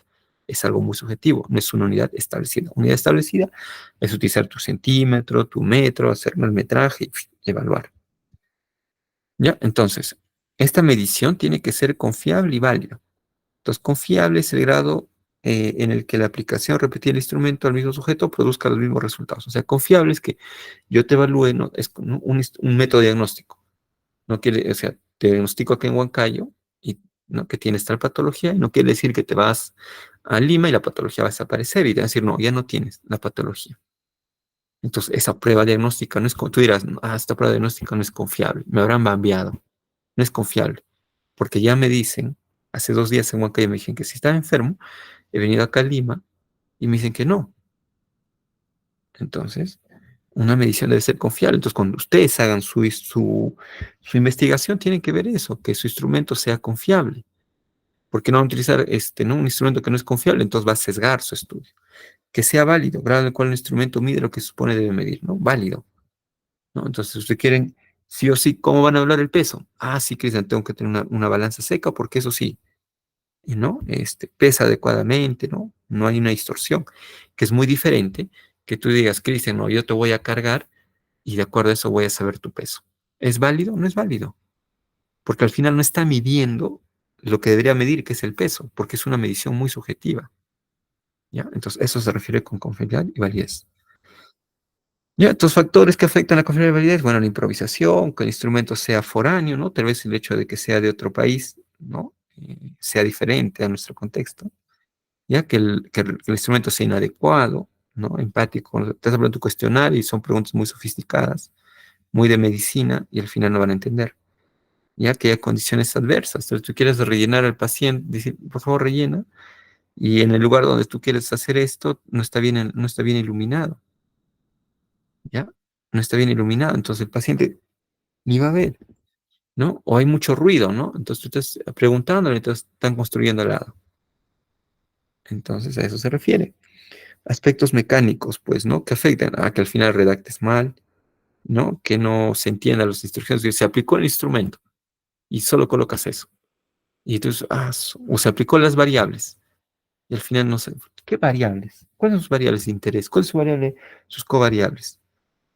Es algo muy subjetivo, no es una unidad establecida. Unidad establecida es utilizar tu centímetro, tu metro, hacer el metraje y evaluar. ¿Ya? Entonces, esta medición tiene que ser confiable y válida. Entonces, confiable es el grado en el que la aplicación repetida del instrumento al mismo sujeto produzca los mismos resultados. O sea, confiable es que yo te evalúe, ¿no? Es un método diagnóstico. No quiere, o sea, te diagnostico aquí en Huancayo y ¿no? que tienes tal patología y no quiere decir que te vas a Lima y la patología va a desaparecer y te va a decir, no, ya no tienes la patología. Entonces, esa prueba diagnóstica no es como, tú dirás, ah, esta prueba diagnóstica no es confiable, me habrán bambeado, no es confiable, porque ya me dicen, hace 2 días en Huancayo me dijeron que si estaba enfermo, he venido acá a Lima y me dicen que no. Entonces, una medición debe ser confiable. Entonces, cuando ustedes hagan su investigación, tienen que ver eso, que su instrumento sea confiable. Porque no van a utilizar ¿no? un instrumento que no es confiable, entonces va a sesgar su estudio. Que sea válido, grado en el cual el instrumento mide lo que se supone debe medir, ¿no? Válido, ¿no? Entonces, ustedes quieren, sí o sí, ¿cómo van a hablar el peso? Ah, sí, Cristian, tengo que tener una balanza seca, porque eso sí, ¿no? Pesa adecuadamente, ¿no? No hay una distorsión, que es muy diferente que tú digas, Cristian, no, yo te voy a cargar y de acuerdo a eso voy a saber tu peso. ¿Es válido? No es válido, porque al final no está midiendo lo que debería medir, que es el peso, porque es una medición muy subjetiva, ¿ya? Entonces, eso se refiere con confiabilidad y validez. Ya, estos factores que afectan la confiabilidad y validez, bueno, la improvisación, que el instrumento sea foráneo, ¿no? Tal vez el hecho de que sea de otro país, ¿no? Sea diferente a nuestro contexto, ya que el instrumento sea inadecuado, ¿no? Empático. Cuando estás hablando de tu cuestionario y son preguntas muy sofisticadas, muy de medicina, y al final no van a entender, ya que hay condiciones adversas. Entonces tú quieres rellenar al paciente, decir, por favor, rellena, y en el lugar donde tú quieres hacer esto no está bien iluminado, ¿ya? No está bien iluminado, entonces el paciente ni va a ver, ¿no? O hay mucho ruido, ¿no? Entonces tú estás preguntándole, entonces están construyendo al lado. Entonces a eso se refiere. Aspectos mecánicos, pues, ¿no? Que afectan a que al final redactes mal, ¿no? Que no se entiendan las instrucciones. Se aplicó el instrumento y solo colocas eso. Y entonces, o se aplicó las variables. Y al final no sé, ¿qué variables? ¿Cuáles son sus variables de interés? ¿Cuáles son sus covariables?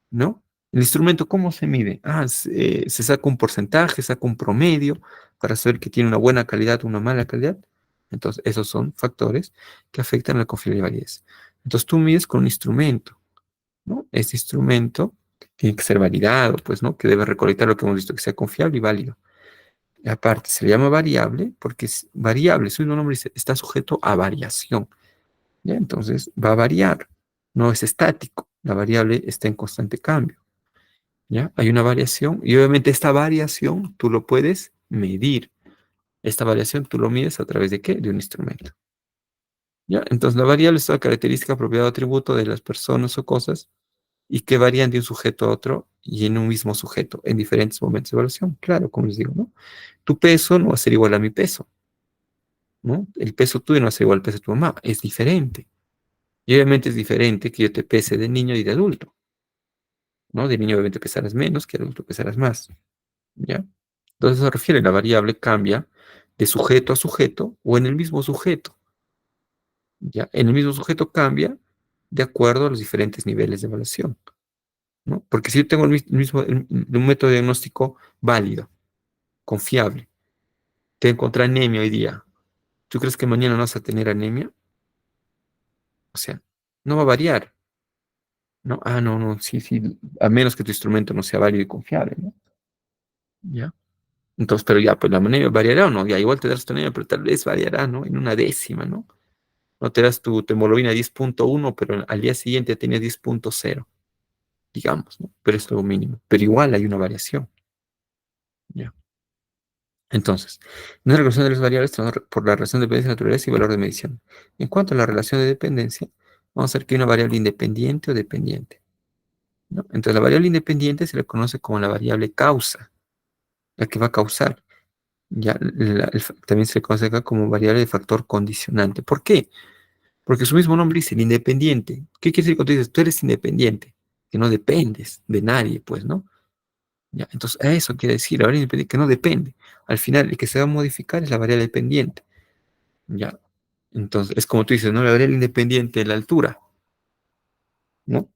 ¿No? El instrumento, ¿cómo se mide? Se saca un porcentaje, saca un promedio para saber que tiene una buena calidad o una mala calidad. Entonces, esos son factores que afectan a la confiabilidad y validez. Entonces, tú mides con un instrumento, ¿no? Este instrumento tiene que ser validado, pues, ¿no? Que debe recolectar lo que hemos visto, que sea confiable y válido. Y aparte, se le llama variable porque es variable, su mismo nombre dice, está sujeto a variación. ¿Ya? Entonces, va a variar, no es estático. La variable está en constante cambio. ¿Ya? Hay una variación y obviamente esta variación tú lo puedes medir. Esta variación tú lo mides a través de qué? De un instrumento. ¿Ya? Entonces la variable es toda característica, propiedad o atributo de las personas o cosas y que varían de un sujeto a otro y en un mismo sujeto en diferentes momentos de evaluación. Claro, como les digo, ¿no? Tu peso no va a ser igual a mi peso, ¿no? El peso tuyo no va a ser igual al peso de tu mamá, es diferente. Y obviamente es diferente que yo te pese de niño y de adulto, ¿no? De niño obviamente pesarás menos, que de adulto pesarás más. ¿Ya? Entonces se refiere, la variable cambia de sujeto a sujeto o en el mismo sujeto, ¿ya? En el mismo sujeto cambia de acuerdo a los diferentes niveles de evaluación, ¿no? Porque si yo tengo un método diagnóstico válido, confiable, te encontré anemia hoy día, ¿tú crees que mañana no vas a tener anemia? O sea, no va a variar, ¿no? No, no, sí, sí, a menos que tu instrumento no sea válido y confiable, ¿no? ¿Ya? Entonces, pero ya, pues la anemia variará o no, ya igual te das tu anemia, pero tal vez variará, ¿no? En una décima, ¿no? No te das tu hemoglobina 10.1, pero al día siguiente ya tenías 10.0, digamos, ¿no? Pero es lo mínimo. Pero igual hay una variación, ¿ya? Entonces, no es la relación de las variables por la relación de dependencia, naturaleza y valor de medición. En cuanto a la relación de dependencia, vamos a ver que hay una variable independiente o dependiente, ¿no? Entonces, la variable independiente se le conoce como la variable causa, la que va a causar. Ya, también se le conoce acá como variable de factor condicionante. ¿Por qué? Porque su mismo nombre dice el independiente. ¿Qué quiere decir cuando dices tú eres independiente? Que no dependes de nadie, pues, ¿no? Ya, entonces, eso quiere decir, la variable independiente que no depende. Al final, el que se va a modificar es la variable dependiente. Ya. Entonces, es como tú dices, ¿no? La variable independiente es la altura, ¿no?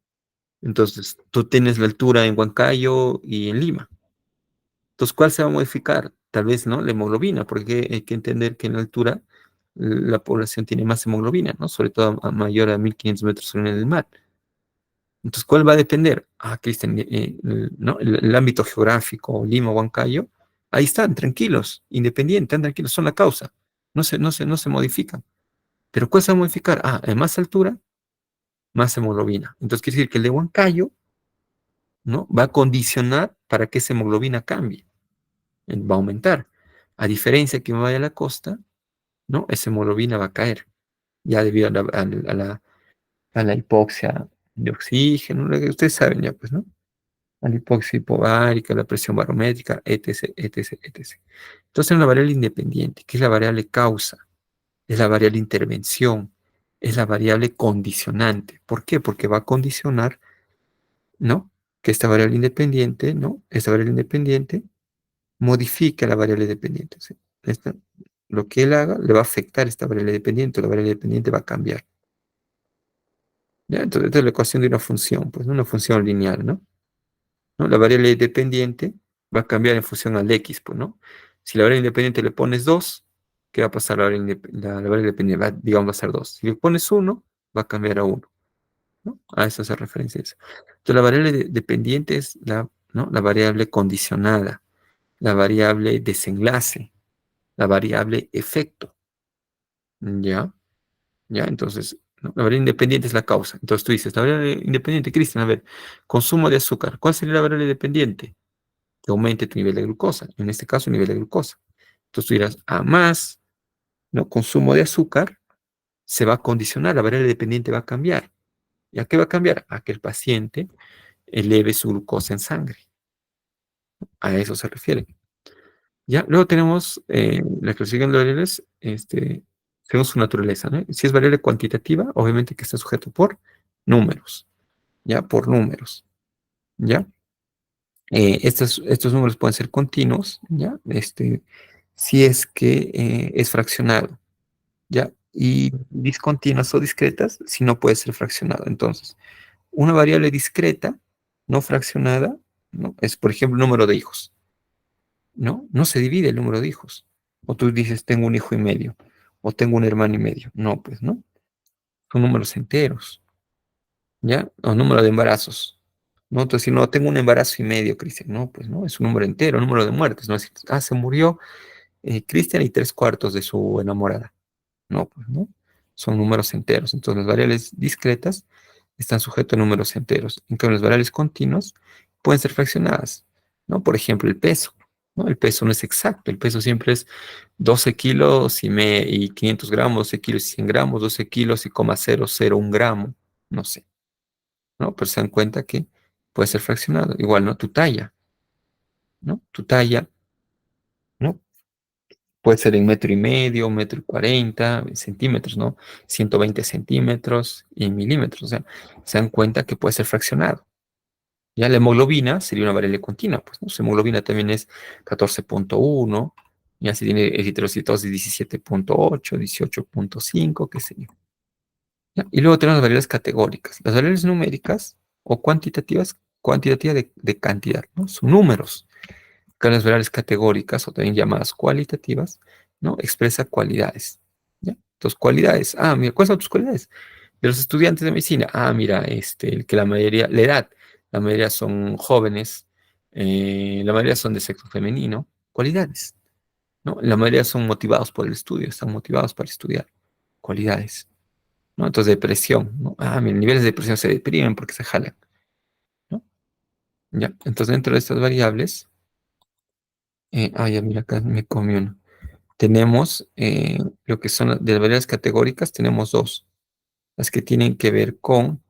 Entonces, tú tienes la altura en Huancayo y en Lima. Entonces, ¿cuál se va a modificar? Tal vez, ¿no? La hemoglobina, porque hay que entender que en la altura la población tiene más hemoglobina, ¿no? Sobre todo a mayor a 1500 metros sobre el nivel del mar. Entonces, ¿cuál va a depender? Ah, Cristian, ¿no? El ámbito geográfico, Lima, Huancayo, ahí están, tranquilos, independientes, están tranquilos, son la causa. No se modifican. Pero ¿cuál se va a modificar? Ah, en más altura, más hemoglobina. Entonces, quiere decir que el de Huancayo, ¿no? Va a condicionar para que esa hemoglobina cambie, va a aumentar. A diferencia que me vaya a la costa, ¿no? Esa hemoglobina va a caer, ya debido a la hipoxia de oxígeno, lo que ustedes saben ya, pues, ¿no? A la hipoxia hipovárica, la presión barométrica, etc., etc., etc. Entonces, es una variable independiente, que es la variable causa, es la variable intervención, es la variable condicionante. ¿Por qué? Porque va a condicionar, ¿no? Que esta variable independiente, ¿no? Esta variable independiente modifica la variable dependiente. ¿Sí? Lo que él haga le va a afectar esta variable dependiente, la variable dependiente va a cambiar. ¿Ya? Entonces, esta es la ecuación de una función, pues, ¿no? Una función lineal, ¿no? ¿No? La variable dependiente va a cambiar en función al x, pues, ¿no? Si la variable independiente le pones 2, ¿qué va a pasar? La variable dependiente, digamos, va a ser 2. Si le pones 1, va a cambiar a 1, ¿no? A eso hace referencia eso. Entonces, la variable dependiente es ¿no? La variable condicionada, la variable desenlace, la variable efecto, ¿ya? ¿Ya? Entonces, ¿no? La variable independiente es la causa. Entonces tú dices, la variable independiente, Cristian, a ver, consumo de azúcar. ¿Cuál sería la variable dependiente? Que aumente tu nivel de glucosa. En este caso, el nivel de glucosa. Entonces tú dirás, a más, ¿no? Consumo de azúcar, se va a condicionar, la variable dependiente va a cambiar. ¿Y a qué va a cambiar? A que el paciente eleve su glucosa en sangre. A eso se refiere. Ya, luego tenemos la clasificación de variables, según su naturaleza, ¿no? Si es variable cuantitativa, obviamente que está sujeto por números, ¿ya? Por números, ¿ya? Estos números pueden ser continuos, ¿ya? Si es que es fraccionado, ¿ya? Y discontinuas o discretas, si no puede ser fraccionado. Entonces, una variable discreta, no fraccionada, ¿no? Es, por ejemplo, el número de hijos, ¿no? No se divide el número de hijos. O tú dices, tengo un hijo y medio, o tengo un hermano y medio. No, pues, ¿no? Son números enteros, ¿ya? O número de embarazos. ¿No? Entonces, si no, tengo un embarazo y medio, Cristian. No, pues no, es un número entero, número de muertes. No es, se murió Cristian y 3/4 de su enamorada. No, pues no. Son números enteros. Entonces, las variables discretas están sujetas a números enteros. En cambio, las variables continuas pueden ser fraccionadas, ¿no? Por ejemplo, el peso, ¿no? El peso no es exacto. El peso siempre es 12 kilos y 500 gramos, 12 kilos y 100 gramos, 12 kilos y 0,001 gramo, no sé, ¿no? Pero se dan cuenta que puede ser fraccionado. Igual, ¿no? Tu talla, ¿no? Tu talla, ¿no? Puede ser en 1,5 m, 1,40 m, centímetros, ¿no? 120 centímetros y milímetros. O sea, se dan cuenta que puede ser fraccionado. Ya la hemoglobina sería una variable continua, pues, ¿no? Su hemoglobina también es 14,1, ya si tiene eritrocitosis 17,8, 18,5, qué sé yo. ¿Ya? Y luego tenemos las variables categóricas. Las variables numéricas o cuantitativas, cuantitativa de cantidad, ¿no? Son números que las variables categóricas o también llamadas cualitativas, ¿no? Expresa cualidades, ¿ya? Entonces, cualidades. Ah, mira, ¿cuáles son tus cualidades? De los estudiantes de medicina. Ah, mira, que la mayoría, la edad, la mayoría son jóvenes, la mayoría son de sexo femenino. Cualidades, ¿no? La mayoría son motivados por el estudio, están motivados para estudiar. Cualidades, ¿no? Entonces, depresión, ¿no? Ah, mira, niveles de depresión se deprimen porque se jalan, ¿no? Ya, entonces dentro de estas variables, ya mira, acá me comió uno. Tenemos lo que son de las variables categóricas, tenemos dos. Las que tienen que ver con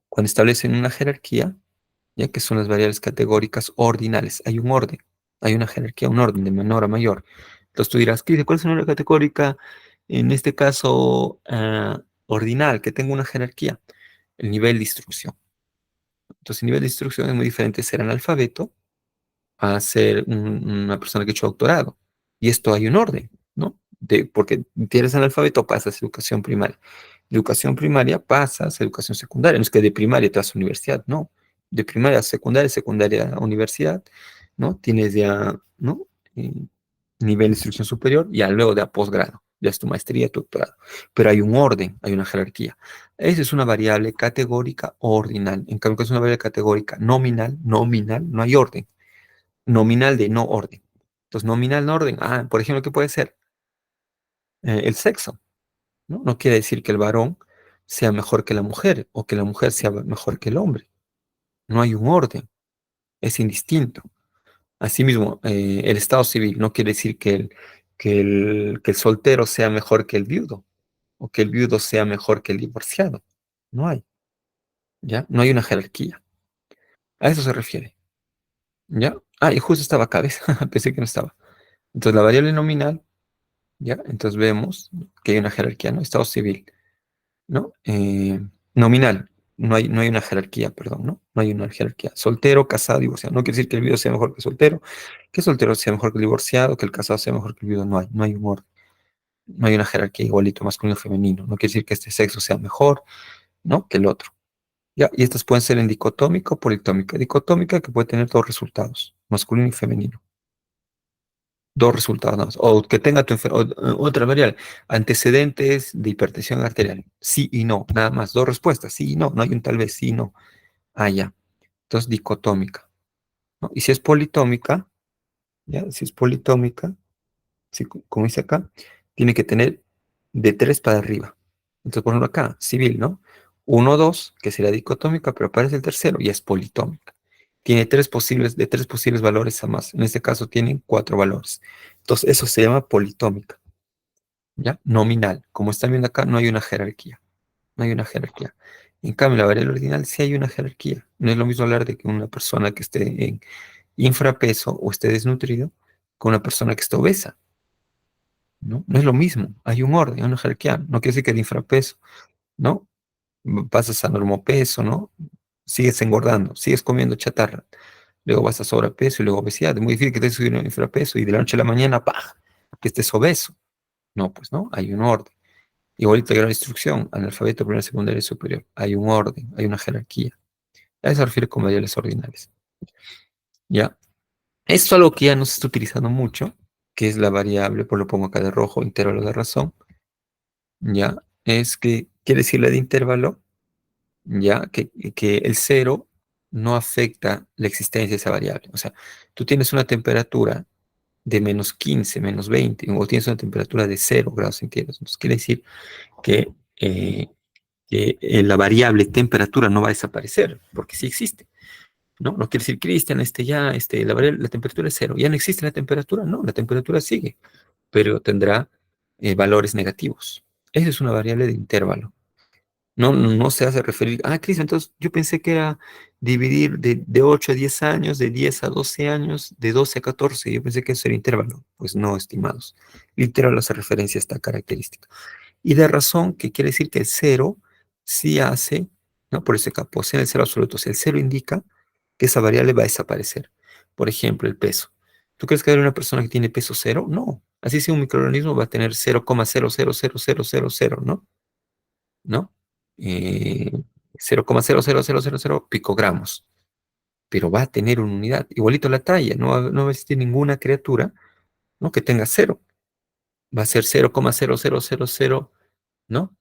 cuando establecen una jerarquía, ya que son las variables categóricas ordinales. Hay un orden, hay una jerarquía, un orden de menor a mayor. Entonces tú dirás, ¿qué? ¿Cuál es una categórica? En este caso, ordinal, que tenga una jerarquía. El nivel de instrucción. Entonces, el nivel de instrucción es muy diferente de ser analfabeto a ser una persona que ha hecho doctorado. Y esto hay un orden, ¿no? porque tienes analfabeto, pasas educación primaria. De educación primaria pasas a educación secundaria. No es que de primaria te vas a universidad, no. De primaria a secundaria, secundaria a universidad, ¿no? Tienes ya, ¿no? Eh, Nivel de instrucción superior, ya luego de a posgrado, ya es tu maestría, tu doctorado. Pero hay un orden, hay una jerarquía. Esa es una variable categórica o ordinal. En cambio, que es una variable categórica nominal, no hay orden. Nominal de no orden. Entonces, nominal no orden. Ah, por ejemplo, ¿qué puede ser? El sexo, ¿no? No quiere decir que el varón sea mejor que la mujer o que la mujer sea mejor que el hombre. No hay un orden, es indistinto. Asimismo, el estado civil no quiere decir que el soltero sea mejor que el viudo o que el viudo sea mejor que el divorciado. No hay, ¿ya? No hay una jerarquía. A eso se refiere, ¿ya? Ah, y justo estaba cabeza, pensé que no estaba. Entonces, la variable nominal, ¿ya? Entonces vemos que hay una jerarquía, ¿no? Estado civil, ¿no? Nominal, no hay una jerarquía, perdón, ¿no? No hay una jerarquía. Soltero, casado, divorciado. No quiere decir que el viudo sea mejor que el soltero sea mejor que el divorciado, que el casado sea mejor que el viudo. No hay un orden. No hay una jerarquía igualito, masculino y femenino. No quiere decir que este sexo sea mejor, ¿no? Que el otro. ¿Ya? Y estas pueden ser en dicotómica o politómica. Dicotómica que puede tener dos resultados, masculino y femenino. Dos resultados nada más. O que tenga otra variable, antecedentes de hipertensión arterial. Sí y no, nada más. Dos respuestas, sí y no. No hay un tal vez, sí y no. Ah, ya. Entonces, dicotómica, ¿no? Y si es politómica, ¿ya? Si es politómica, sí, como dice acá, tiene que tener de tres para arriba. Entonces, por ejemplo, acá, civil, ¿no? Uno, dos, que sería dicotómica, pero aparece el tercero y es politómica. Tiene de tres posibles valores a más. En este caso tienen cuatro valores. Entonces, eso se llama politómica, ¿ya? Nominal. Como están viendo acá, no hay una jerarquía. No hay una jerarquía. En cambio, la variable ordinal sí hay una jerarquía. No es lo mismo hablar de que una persona que esté en infrapeso o esté desnutrido con una persona que esté obesa, ¿no? No es lo mismo. Hay un orden, hay una jerarquía. No quiere decir que de infrapeso, ¿no? Pasas a normopeso, ¿no? Sigues engordando, sigues comiendo chatarra. Luego vas a sobrepeso y luego obesidad. Es muy difícil que te subas a infrapeso y de la noche a la mañana, ¡pah!, que estés obeso. No, pues no, hay un orden. Igualito que la instrucción, analfabeto, primaria, secundaria y superior. Hay un orden, hay una jerarquía. A eso se refiere con variables ordinales. ¿Ya? Esto es algo que ya no se está utilizando mucho, que es la variable, por lo pongo acá de rojo, intervalo de razón. ¿Ya? Es que quiere decir la de intervalo, ¿ya? Que el cero no afecta la existencia de esa variable. O sea, tú tienes una temperatura de -15, -20, o tienes una temperatura de 0 grados centígrados. Entonces quiere decir que, la variable temperatura no va a desaparecer, porque sí existe, ¿no? No quiere decir, Cristian, la temperatura es 0. ¿Ya no existe la temperatura? No, la temperatura sigue, pero tendrá valores negativos. Esa es una variable de intervalo. No se hace referir, Cristian, entonces yo pensé que era dividir de 8 a 10 años, de 10 a 12 años, de 12 a 14. Yo pensé que eso era intervalo. Pues no, estimados. El intervalo hace referencia a esta característica. Y de razón, que quiere decir que el cero sí hace, ¿no? Por ese capo, en el cero absoluto. O sea, el cero indica que esa variable va a desaparecer. Por ejemplo, el peso. ¿Tú crees que hay una persona que tiene peso cero? No. Así si un microorganismo va a tener 0,00000, ¿no? ¿No? 0,00000 picogramos. Pero va a tener una unidad. Igualito la talla. No va a existir ninguna criatura, ¿no?, que tenga cero. Va a ser 0,0000, ¿no?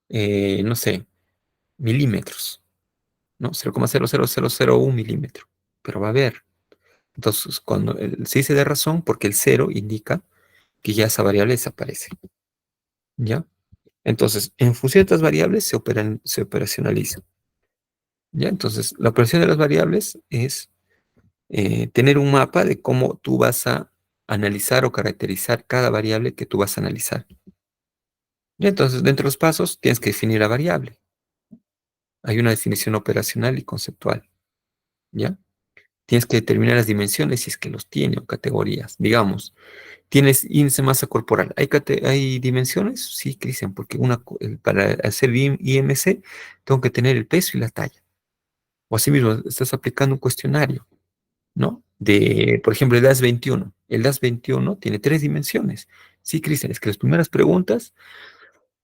No sé, milímetros, ¿no? 0,00001 milímetro, pero va a haber. Entonces, cuando se dice de razón, porque el cero indica que ya esa variable desaparece, ¿ya? Entonces, en función de estas variables se operacionaliza, ¿ya? Entonces, la operación de las variables es tener un mapa de cómo tú vas a analizar o caracterizar cada variable que tú vas a analizar. Y entonces, dentro de los pasos, tienes que definir la variable. Hay una definición operacional y conceptual, ¿ya? Tienes que determinar las dimensiones si es que los tiene o categorías. Digamos, tienes índice de masa corporal. ¿Hay dimensiones? Sí, Cristian, porque para hacer IMC tengo que tener el peso y la talla. O asimismo, estás aplicando un cuestionario, ¿no? Por ejemplo, el DAS 21. El DAS 21 tiene tres dimensiones. Sí, Cristian, es que las primeras preguntas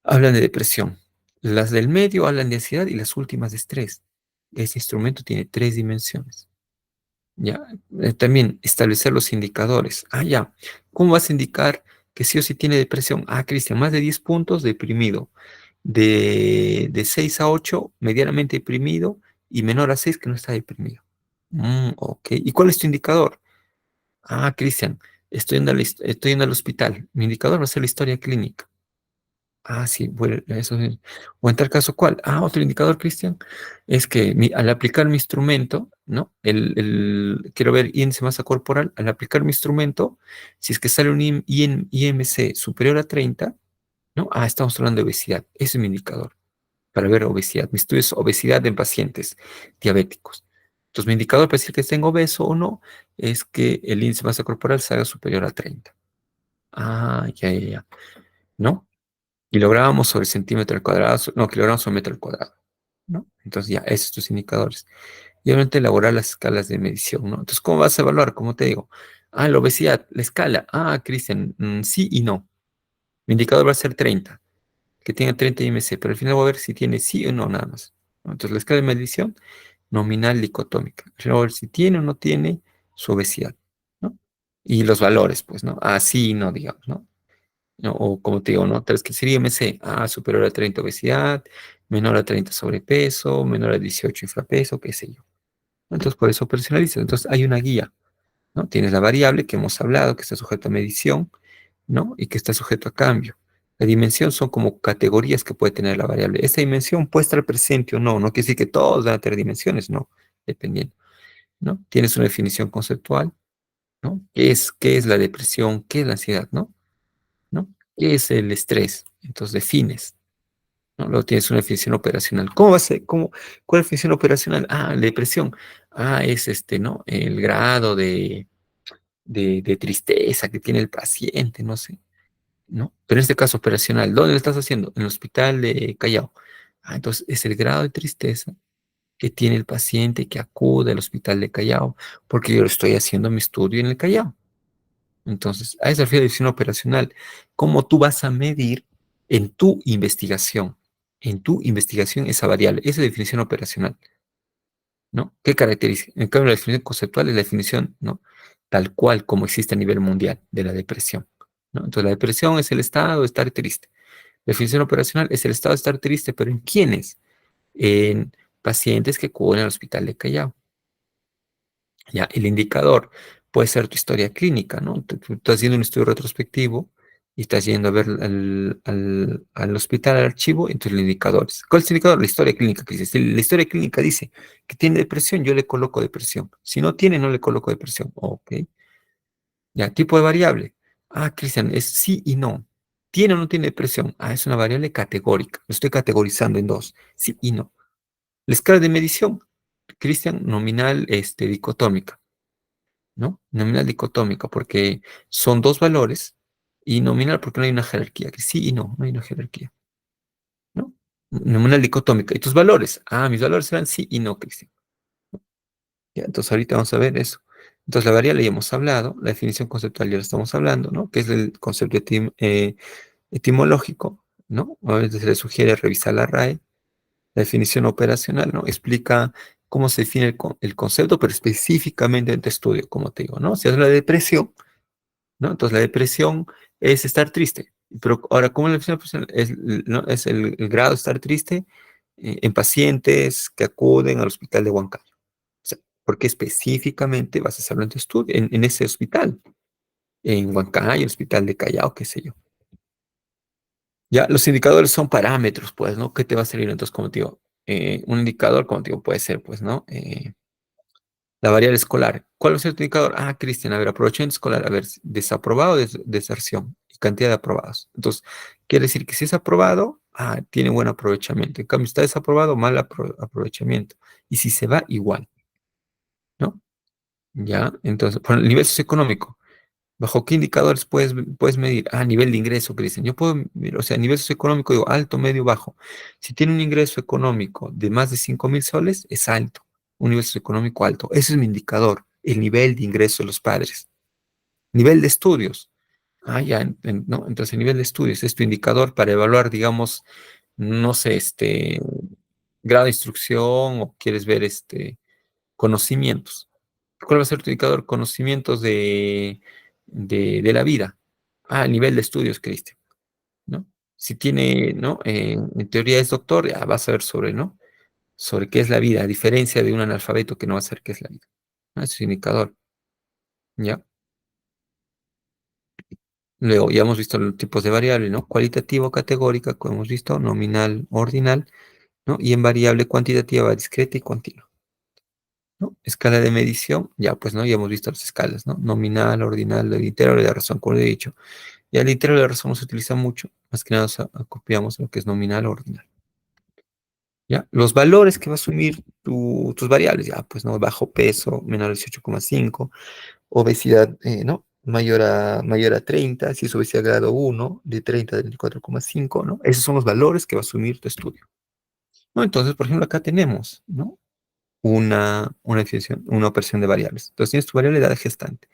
hablan de depresión. Las del medio hablan de ansiedad y las últimas de estrés. Ese instrumento tiene 3 dimensiones. Ya, también establecer los indicadores. Ah, ya. ¿Cómo vas a indicar que sí o sí tiene depresión? Ah, Cristian, más de 10 puntos, deprimido. De 6 a 8 medianamente deprimido, y menor a 6 que no está deprimido. Ok. ¿Y cuál es tu indicador? Ah, Cristian, estoy yendo al hospital. Mi indicador va a ser la historia clínica. Ah, sí, bueno, eso es. O en tal caso, ¿cuál? Ah, otro indicador, Cristian, es que al aplicar mi instrumento, ¿no? Quiero ver índice de masa corporal, al aplicar mi instrumento, si es que sale un IMC superior a 30, ¿no? Ah, estamos hablando de obesidad. Ese es mi indicador para ver obesidad. Mi estudio es obesidad en pacientes diabéticos. Entonces, mi indicador para decir que tengo obeso o no es que el índice de masa corporal salga superior a 30. Ah, ya. ¿No? Kilogramos sobre centímetro al cuadrado, no, kilogramos sobre metro al cuadrado, ¿no? Entonces ya, esos son tus indicadores. Y obviamente elaborar las escalas de medición, ¿no? Entonces, ¿cómo vas a evaluar? Como te digo, la obesidad, la escala. Ah, Cristian, sí y no. Mi indicador va a ser 30, que tenga 30 IMC, pero al final voy a ver si tiene sí o no nada más, ¿no? Entonces, la escala de medición nominal dicotómica. Al final voy a ver si tiene o no tiene su obesidad, ¿no? Y los valores, pues, ¿no? Ah, sí y no, digamos, ¿no? ¿No? O como te digo, ¿no? Tras que sería MC, superior a 30 obesidad, menor a 30 sobrepeso, menor a 18 infrapeso, qué sé yo. Entonces, por eso personaliza. Entonces, hay una guía, ¿no? Tienes la variable que hemos hablado, que está sujeta a medición, ¿no? Y que está sujeto a cambio. La dimensión son como categorías que puede tener la variable. Esta dimensión puede estar presente o no. No quiere decir que todos van a tener dimensiones, no, dependiendo, ¿no? Tienes una definición conceptual, ¿no? ¿Qué es la depresión? ¿Qué es la ansiedad, no? ¿No? ¿Qué es el estrés? Entonces defines, ¿no? Luego tienes una definición operacional. ¿Cómo va a ser? ¿Cuál es la definición operacional? La depresión. Es ¿no? El grado de tristeza que tiene el paciente, no sé, ¿no? Pero en este caso operacional, ¿dónde lo estás haciendo? En el hospital de Callao. Entonces es el grado de tristeza que tiene el paciente que acude al hospital de Callao, porque yo estoy haciendo mi estudio en el Callao. Entonces, a esa es la definición operacional. ¿Cómo tú vas a medir en tu investigación? En tu investigación esa variable, esa definición operacional, ¿no? ¿Qué caracteriza? En cambio, la definición conceptual es la definición, ¿no? Tal cual como existe a nivel mundial de la depresión, ¿no? Entonces, la depresión es el estado de estar triste. La definición operacional es el estado de estar triste, pero ¿en quiénes? En pacientes que acuden al hospital de Callao. Ya, el indicador puede ser tu historia clínica, ¿no? Tú estás haciendo un estudio retrospectivo y estás yendo a ver al hospital, al archivo, entonces el indicador. ¿Cuál es el indicador? La historia clínica que dice. Si la historia clínica dice que tiene depresión, yo le coloco depresión. Si no tiene, no le coloco depresión. Ok. Ya, tipo de variable. Cristian, es sí y no. ¿Tiene o no tiene depresión? Es una variable categórica. Lo estoy categorizando en dos, sí y no. La escala de medición, Cristian, nominal, dicotómica. ¿No? Nominal dicotómica, porque son dos valores, y nominal porque no hay una jerarquía, que sí y no, no hay una jerarquía, ¿no? Nominal dicotómica. ¿Y tus valores? Mis valores serán sí y no, Cristian. Ya, entonces ahorita vamos a ver eso. Entonces la variable ya hemos hablado, la definición conceptual ya la estamos hablando, ¿no? Que es el concepto etimológico, ¿no? A veces se le sugiere revisar la RAE. La definición operacional, ¿no? Explica cómo se define el concepto, pero específicamente en tu estudio, como te digo, ¿no? Si habla de depresión, ¿no? Entonces la depresión es estar triste. Pero ahora, ¿cómo la definición profesional? ¿No? Es el grado de estar triste en pacientes que acuden al hospital de Huancayo. O sea, porque específicamente vas a hacerlo en tu estudio, en ese hospital, en Huancayo, el hospital de Callao, qué sé yo. Ya, los indicadores son parámetros, pues, ¿no? ¿Qué te va a salir? Entonces, como te digo, un indicador, como te digo, puede ser, pues, ¿no? La variable escolar. ¿Cuál va a ser tu indicador? Cristian, a ver, aprovechamiento escolar, a ver, desaprobado o deserción y cantidad de aprobados. Entonces, quiere decir que si es aprobado, tiene buen aprovechamiento. En cambio, está desaprobado, mal aprovechamiento. Y si se va, igual, ¿no? Ya, entonces, por el nivel socioeconómico, ¿bajo qué indicadores puedes medir? Nivel de ingreso, Cristian. Yo puedo medir, o sea, nivel socioeconómico, digo, alto, medio, bajo. Si tiene un ingreso económico de más de 5.000 soles, es alto. Un nivel socioeconómico alto. Ese es mi indicador, el nivel de ingreso de los padres. Nivel de estudios. Ya, ¿no? Entonces, el nivel de estudios es tu indicador para evaluar, digamos, no sé, grado de instrucción o quieres ver conocimientos. ¿Cuál va a ser tu indicador? Conocimientos de la vida. El nivel de estudios, Cristian, ¿no? Si tiene, ¿no? En teoría es doctor, ya vas a ver sobre, ¿no? Sobre qué es la vida, a diferencia de un analfabeto que no va a saber qué es la vida. ¿No? Ese es su indicador, ¿ya? Luego, ya hemos visto los tipos de variable, ¿no? Cualitativo, categórica, como hemos visto, nominal, ordinal, ¿no? Y en variable cuantitativa, discreta y continua, ¿no? Escala de medición, ya pues, ¿no? Ya hemos visto las escalas, ¿no? Nominal, ordinal, el integral y la razón, como he dicho. Ya el integral y la razón no se utiliza mucho, más que nada copiamos lo que es nominal o ordinal, ¿ya? Los valores que va a asumir tus variables, ya pues, ¿no? Bajo peso, menor a 18,5, obesidad, ¿no? Mayor a 30, si es obesidad grado 1, de 30 a 24,5, ¿no? Esos son los valores que va a asumir tu estudio, ¿no? Entonces, por ejemplo, acá tenemos, ¿no? Una operación de variables. Entonces, tienes tu variable de edad gestante.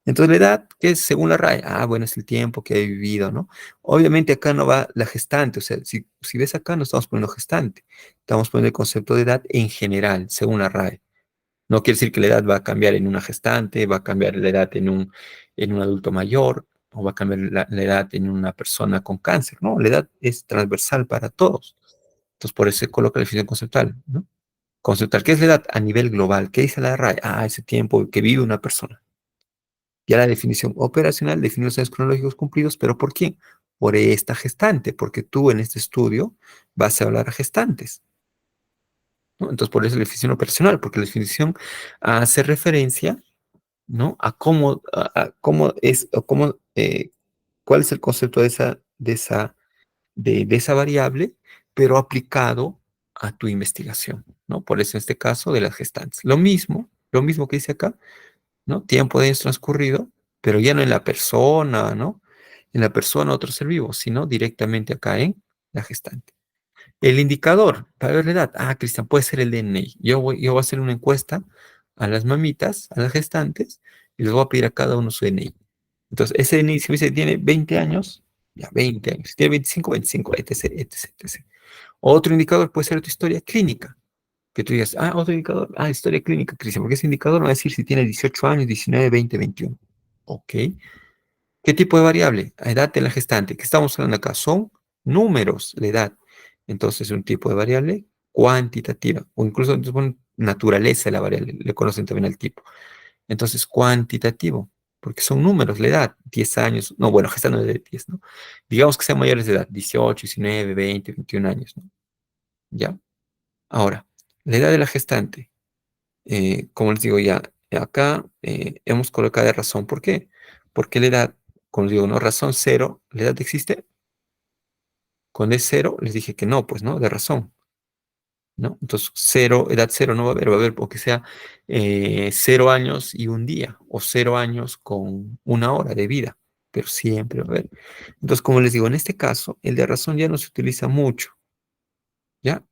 Entonces, la edad, que es según la RAE, bueno, es el tiempo que he vivido, ¿no? Obviamente acá no va la gestante, o sea, si ves acá no estamos poniendo gestante, estamos poniendo el concepto de edad en general, según la RAE. No quiere decir que la edad va a cambiar en una gestante, va a cambiar la edad en un adulto mayor, o va a cambiar la edad en una persona con cáncer, ¿no? La edad es transversal para todos. Entonces, por eso se coloca la definición conceptual, ¿no? Conceptual, ¿qué es la edad a nivel global? ¿Qué dice la RAE? Ese tiempo que vive una persona. Ya la definición operacional define los años cronológicos cumplidos, ¿pero por quién? Por esta gestante, porque tú en este estudio vas a hablar a gestantes, ¿no? Entonces, por eso la definición operacional, porque la definición hace referencia, ¿no? A cómo es, o cómo, cuál es el concepto de esa variable, pero aplicado a tu investigación, ¿no? Por eso en este caso de las gestantes. Lo mismo que dice acá, ¿no? Tiempo de años transcurrido, pero ya no en la persona, ¿no? En la persona, otro ser vivo, sino directamente acá en la gestante. El indicador para ver la edad, Cristian, puede ser el DNI. Yo voy a hacer una encuesta a las mamitas, a las gestantes, y les voy a pedir a cada uno su DNI. Entonces, ese DNI, si me dice tiene 20 años, ya 20 años. Si tiene 25, 25, etc, etc, etc. Otro indicador puede ser tu historia clínica. Que tú digas, otro indicador, historia clínica, Cristian, porque ese indicador me va a decir si tiene 18 años, 19, 20, 21. Ok. ¿Qué tipo de variable? Edad de la gestante. ¿Qué estamos hablando acá? Son números, la edad. Entonces, un tipo de variable cuantitativa, o incluso naturaleza de la variable, le conocen también al tipo. Entonces, cuantitativo, porque son números, la edad, 10 años, no, bueno, gestante de 10, ¿no? Digamos que sean mayores de edad, 18, 19, 20, 21 años, ¿no? ¿Ya? Ahora, la edad de la gestante, como les digo ya, acá hemos colocado de razón. ¿Por qué? Porque la edad, como les digo, no, razón cero, ¿la edad existe? Con es cero, les dije que no, pues, ¿no? De razón, ¿no? Entonces, cero, edad cero no va a haber porque sea 0 años y un día, o 0 años con una hora de vida, pero siempre va a haber. Entonces, como les digo, en este caso, el de razón ya no se utiliza mucho, ¿ya?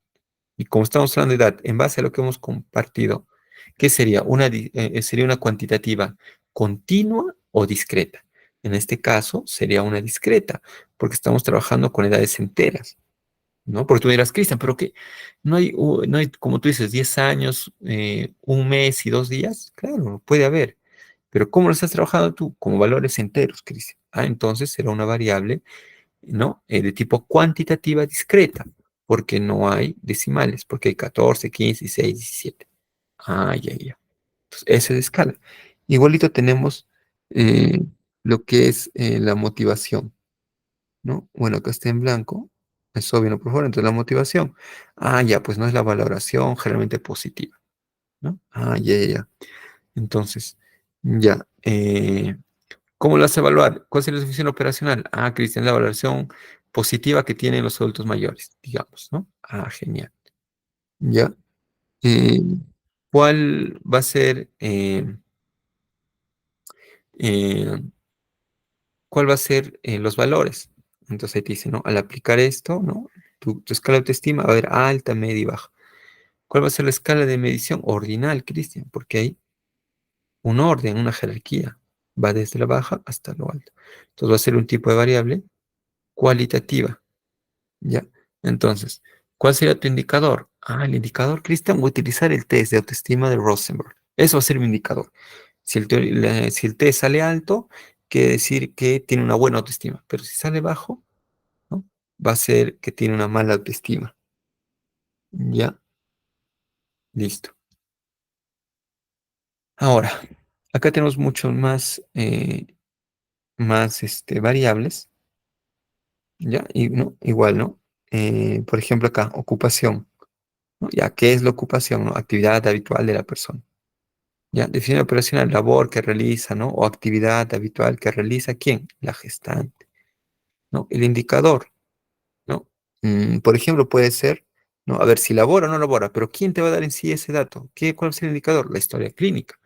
Y como estamos hablando de edad, en base a lo que hemos compartido, ¿qué sería? Sería una cuantitativa continua o discreta. En este caso, sería una discreta, porque estamos trabajando con edades enteras, ¿no? Porque tú dirás, Cristian, pero que no hay, como tú dices, 10 años, un mes y 2 días. Claro, puede haber. Pero ¿cómo lo estás trabajando tú? Como valores enteros, Cristian. Entonces será una variable, ¿no? De tipo cuantitativa discreta, porque no hay decimales, porque hay 14, 15, 16, 17. Ya, ya. Entonces, eso es escala. Igualito tenemos eh, lo que es la motivación, ¿no? Bueno, acá está en blanco, es obvio, ¿no? Por favor, entonces la motivación. Ya, pues no es la valoración generalmente positiva, ¿no? Ya, ya, ya. Entonces, ya. ¿Cómo lo vas a evaluar? ¿Cuál es la definición operacional? Cristian, la valoración positiva que tienen los adultos mayores, digamos, ¿no? Genial. Ya. Eh, ¿Cuál va a ser, eh, cuál va a ser los valores? Entonces ahí te dice, ¿no? Al aplicar esto, ¿no? Tu escala de autoestima va a haber alta, media y baja. ¿Cuál va a ser la escala de medición ordinal, Cristian? Porque hay un orden, una jerarquía. Va desde la baja hasta lo alto. Entonces va a ser un tipo de variable cualitativa. ¿Ya? Entonces, ¿cuál sería tu indicador? Ah, el indicador, Cristian, voy a utilizar el test de autoestima de Rosenberg. Eso va a ser mi indicador. Si el test sale alto, quiere decir que tiene una buena autoestima. Pero si sale bajo, ¿no? Va a ser que tiene una mala autoestima. ¿Ya? Listo. Ahora, acá tenemos mucho más, variables. ¿Ya? Y, ¿no? Igual, ¿no? Por ejemplo, acá, ocupación. ¿No? Ya, ¿qué es la ocupación? ¿No? Actividad habitual de la persona. Ya, define operacional, labor que realiza, ¿no? O actividad habitual que realiza, ¿quién? La gestante, ¿no? El indicador, ¿no? Por ejemplo, puede ser, ¿no? A ver, si labora o no labora, pero ¿quién te va a dar en sí ese dato? ¿Cuál es el indicador? La historia clínica.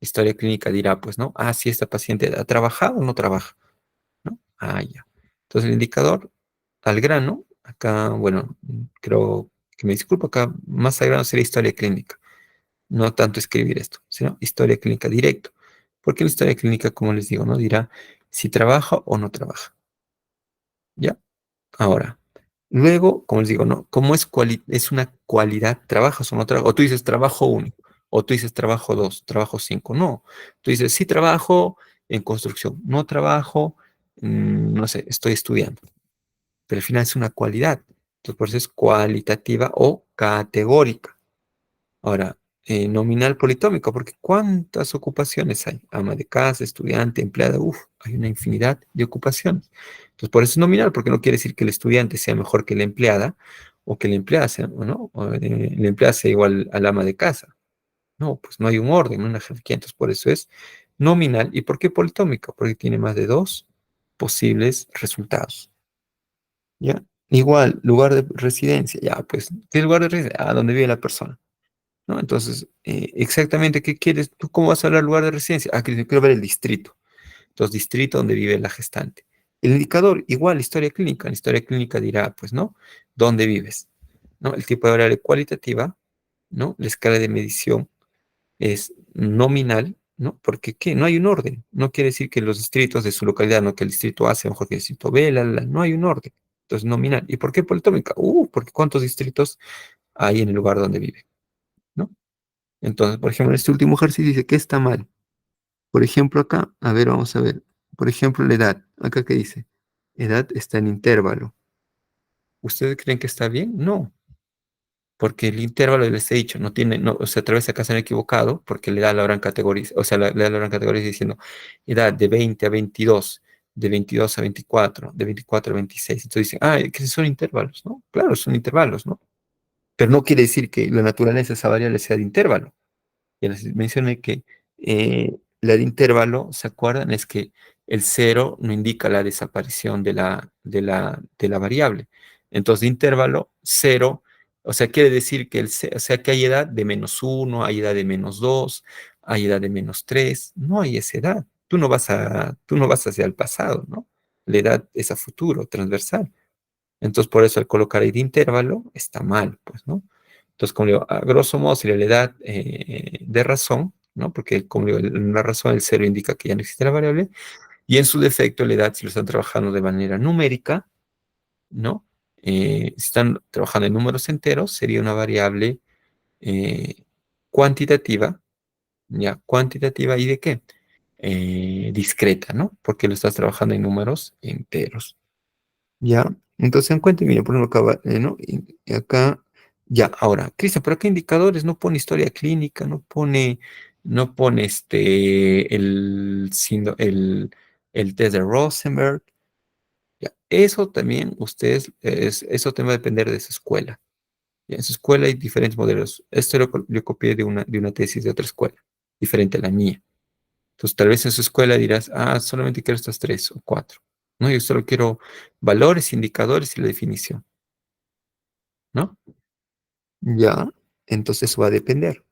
La historia clínica dirá, pues, ¿no? Ah, si esta paciente ha trabajado o no trabaja, ¿no? Ah, ya. Entonces, el indicador, al grano, acá, bueno, creo que me disculpo, acá más al grano sería historia clínica. No tanto escribir esto, sino historia clínica directo. Porque la historia clínica, como les digo, no dirá si trabaja o no trabaja. ¿Ya? Ahora, luego, como les digo, no, como es una cualidad, trabajas o no trabajas, o tú dices trabajo uno, o tú dices trabajo dos, trabajo cinco, no. Tú dices sí trabajo en construcción, no trabajo, no sé, estoy estudiando, pero al final es una cualidad. Entonces, por eso es cualitativa o categórica. Ahora, nominal politómico, porque ¿cuántas ocupaciones hay? Ama de casa, estudiante, empleada, hay una infinidad de ocupaciones. Entonces, por eso es nominal, porque no quiere decir que el estudiante sea mejor que la empleada, o que la empleada sea, ¿no? La empleada sea igual al ama de casa. No, pues no hay un orden, una jerarquía. Entonces, por eso es nominal. ¿Y por qué politómico? Porque tiene más de dos posibles resultados. ¿Ya? Igual, lugar de residencia, ya, pues, ¿qué lugar de residencia? Ah, donde vive la persona. ¿No? Entonces, exactamente, ¿qué quieres? ¿Tú cómo vas a hablar lugar de residencia? Ah, que quiero ver el distrito. Entonces, distrito donde vive la gestante. El indicador, igual, historia clínica. La historia clínica dirá, pues, ¿no? ¿Dónde vives? ¿No? El tipo de variable cualitativa, ¿no? La escala de medición es nominal, ¿no? Porque, ¿qué? No hay un orden. No quiere decir que los distritos de su localidad, no que el distrito A sea mejor que el distrito B, no hay un orden. Entonces, nominal. ¿Y por qué politómica? Porque ¿cuántos distritos hay en el lugar donde vive? ¿No? Entonces, por ejemplo, en este último ejercicio dice que está mal. Por ejemplo, acá, a ver, vamos a ver. Por ejemplo, la edad. Acá que dice, edad está en intervalo. ¿Ustedes creen que está bien? No, porque el intervalo les he dicho, no tiene, no, o sea, otra vez acá se han equivocado, porque le da la gran categoría, o sea, le da la gran categoría diciendo edad de 20 a 22, de 22 a 24, de 24 a 26. Entonces dicen, que son intervalos, ¿no? Claro, son intervalos, ¿no? Pero no quiere decir que la naturaleza de esa variable sea de intervalo. Ya les mencioné que la de intervalo, ¿se acuerdan? Es que el cero no indica la desaparición de la variable. Entonces, de intervalo, cero, o sea, quiere decir que o sea, que hay edad de -1, hay edad de -2, hay edad de -3, no hay esa edad. Tú no vas hacia el pasado, ¿no? La edad es a futuro, transversal. Entonces, por eso al colocar ahí de intervalo está mal, pues, ¿no? Entonces, como digo, a grosso modo sería la edad de razón, ¿no? Porque, como digo, la razón, el cero indica que ya no existe la variable, y en su defecto, la edad, si lo están trabajando de manera numérica, ¿no? Si están trabajando en números enteros, sería una variable eh, cuantitativa, ¿ya? Cuantitativa, ¿y de qué? Discreta, ¿no? Porque lo estás trabajando en números enteros. Ya, entonces en cuenta, mira, por ejemplo, acá, ¿no? Y acá, ya, ahora, Cristian, ¿pero qué indicadores? No pone historia clínica, no pone el test de Rosenberg. Ya, eso también eso también va a depender de su escuela. Ya, en su escuela hay diferentes modelos. Esto lo copié de una tesis de otra escuela, diferente a la mía. Entonces, tal vez en su escuela dirás, solamente quiero estas tres o cuatro. No, yo solo quiero valores, indicadores y la definición, ¿no? Ya, entonces eso va a depender.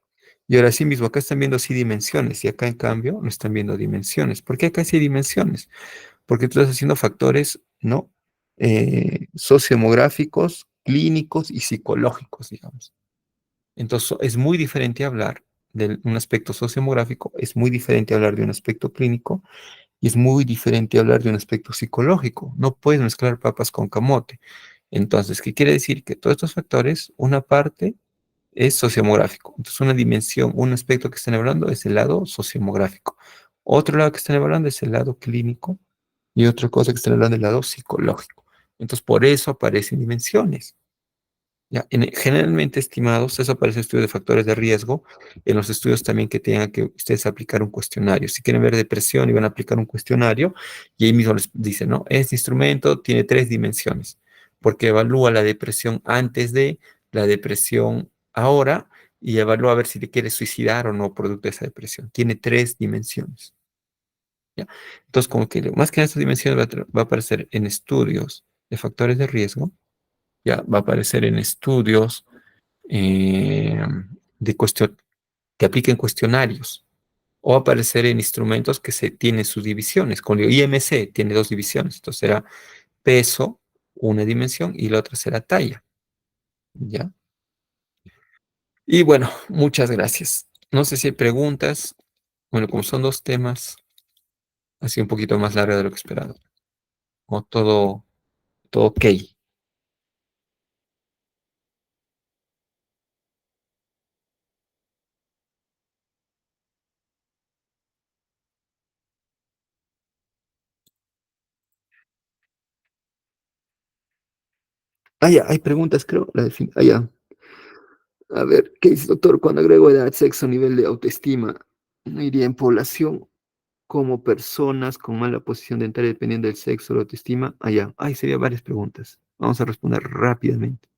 Y ahora sí mismo, acá están viendo sí dimensiones y acá en cambio no están viendo dimensiones. ¿Por qué acá sí dimensiones? Porque tú estás haciendo factores, ¿no? Sociodemográficos, clínicos y psicológicos, digamos. Entonces es muy diferente hablar de un aspecto sociomográfico, es muy diferente a hablar de un aspecto clínico y es muy diferente a hablar de un aspecto psicológico. No puedes mezclar papas con camote. Entonces, ¿qué quiere decir? Que todos estos factores, una parte es sociomográfico. Entonces, una dimensión, un aspecto que están hablando es el lado sociomográfico. Otro lado que están hablando es el lado clínico y otra cosa que están hablando es el lado psicológico. Entonces, por eso aparecen dimensiones. Ya, generalmente estimados, eso aparece en estudios de factores de riesgo, en los estudios también que tengan que ustedes aplicar un cuestionario. Si quieren ver depresión y van a aplicar un cuestionario, y ahí mismo les dicen, ¿no? Este instrumento tiene 3 dimensiones, porque evalúa la depresión antes de, la depresión ahora, y evalúa a ver si le quiere suicidar o no producto de esa depresión. Tiene 3 dimensiones. ¿Ya? Entonces, como que más que en estas dimensiones va a aparecer en estudios de factores de riesgo, ya va a aparecer en estudios eh, que apliquen cuestionarios o aparecer en instrumentos que se tienen sus divisiones. Con el IMC tiene 2 divisiones, entonces será peso, una dimensión, y la otra será talla. ¿Ya? Y bueno, muchas gracias. No sé si hay preguntas. Bueno, como son 2 temas, ha sido un poquito más larga de lo que esperaba. O todo ok. Ah, ya, hay preguntas, creo. Ya. A ver, ¿qué dice, doctor? Cuando agrego edad, sexo, nivel de autoestima, ¿no iría en población como personas con mala posición dentaria dependiendo del sexo, la autoestima? Allá. Ay, sería varias preguntas. Vamos a responder rápidamente.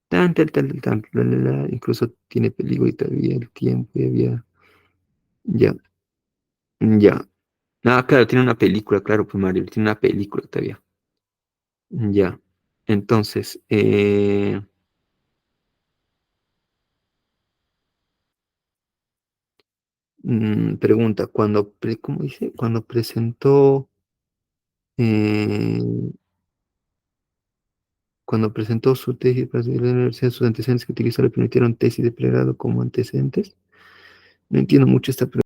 Tan, tal, tal, tal, tal, incluso tiene peligro y todavía el tiempo y había. Ya, ya. Ah, claro, tiene una película, claro, pues Mario, tiene una película todavía. Ya. Entonces, pregunta, ¿cómo dice? Cuando presentó. eh, Cuando presentó su tesis para seguir la universidad, sus antecedentes que utilizó le permitieron tesis de pregrado como antecedentes. No entiendo mucho esta pregunta.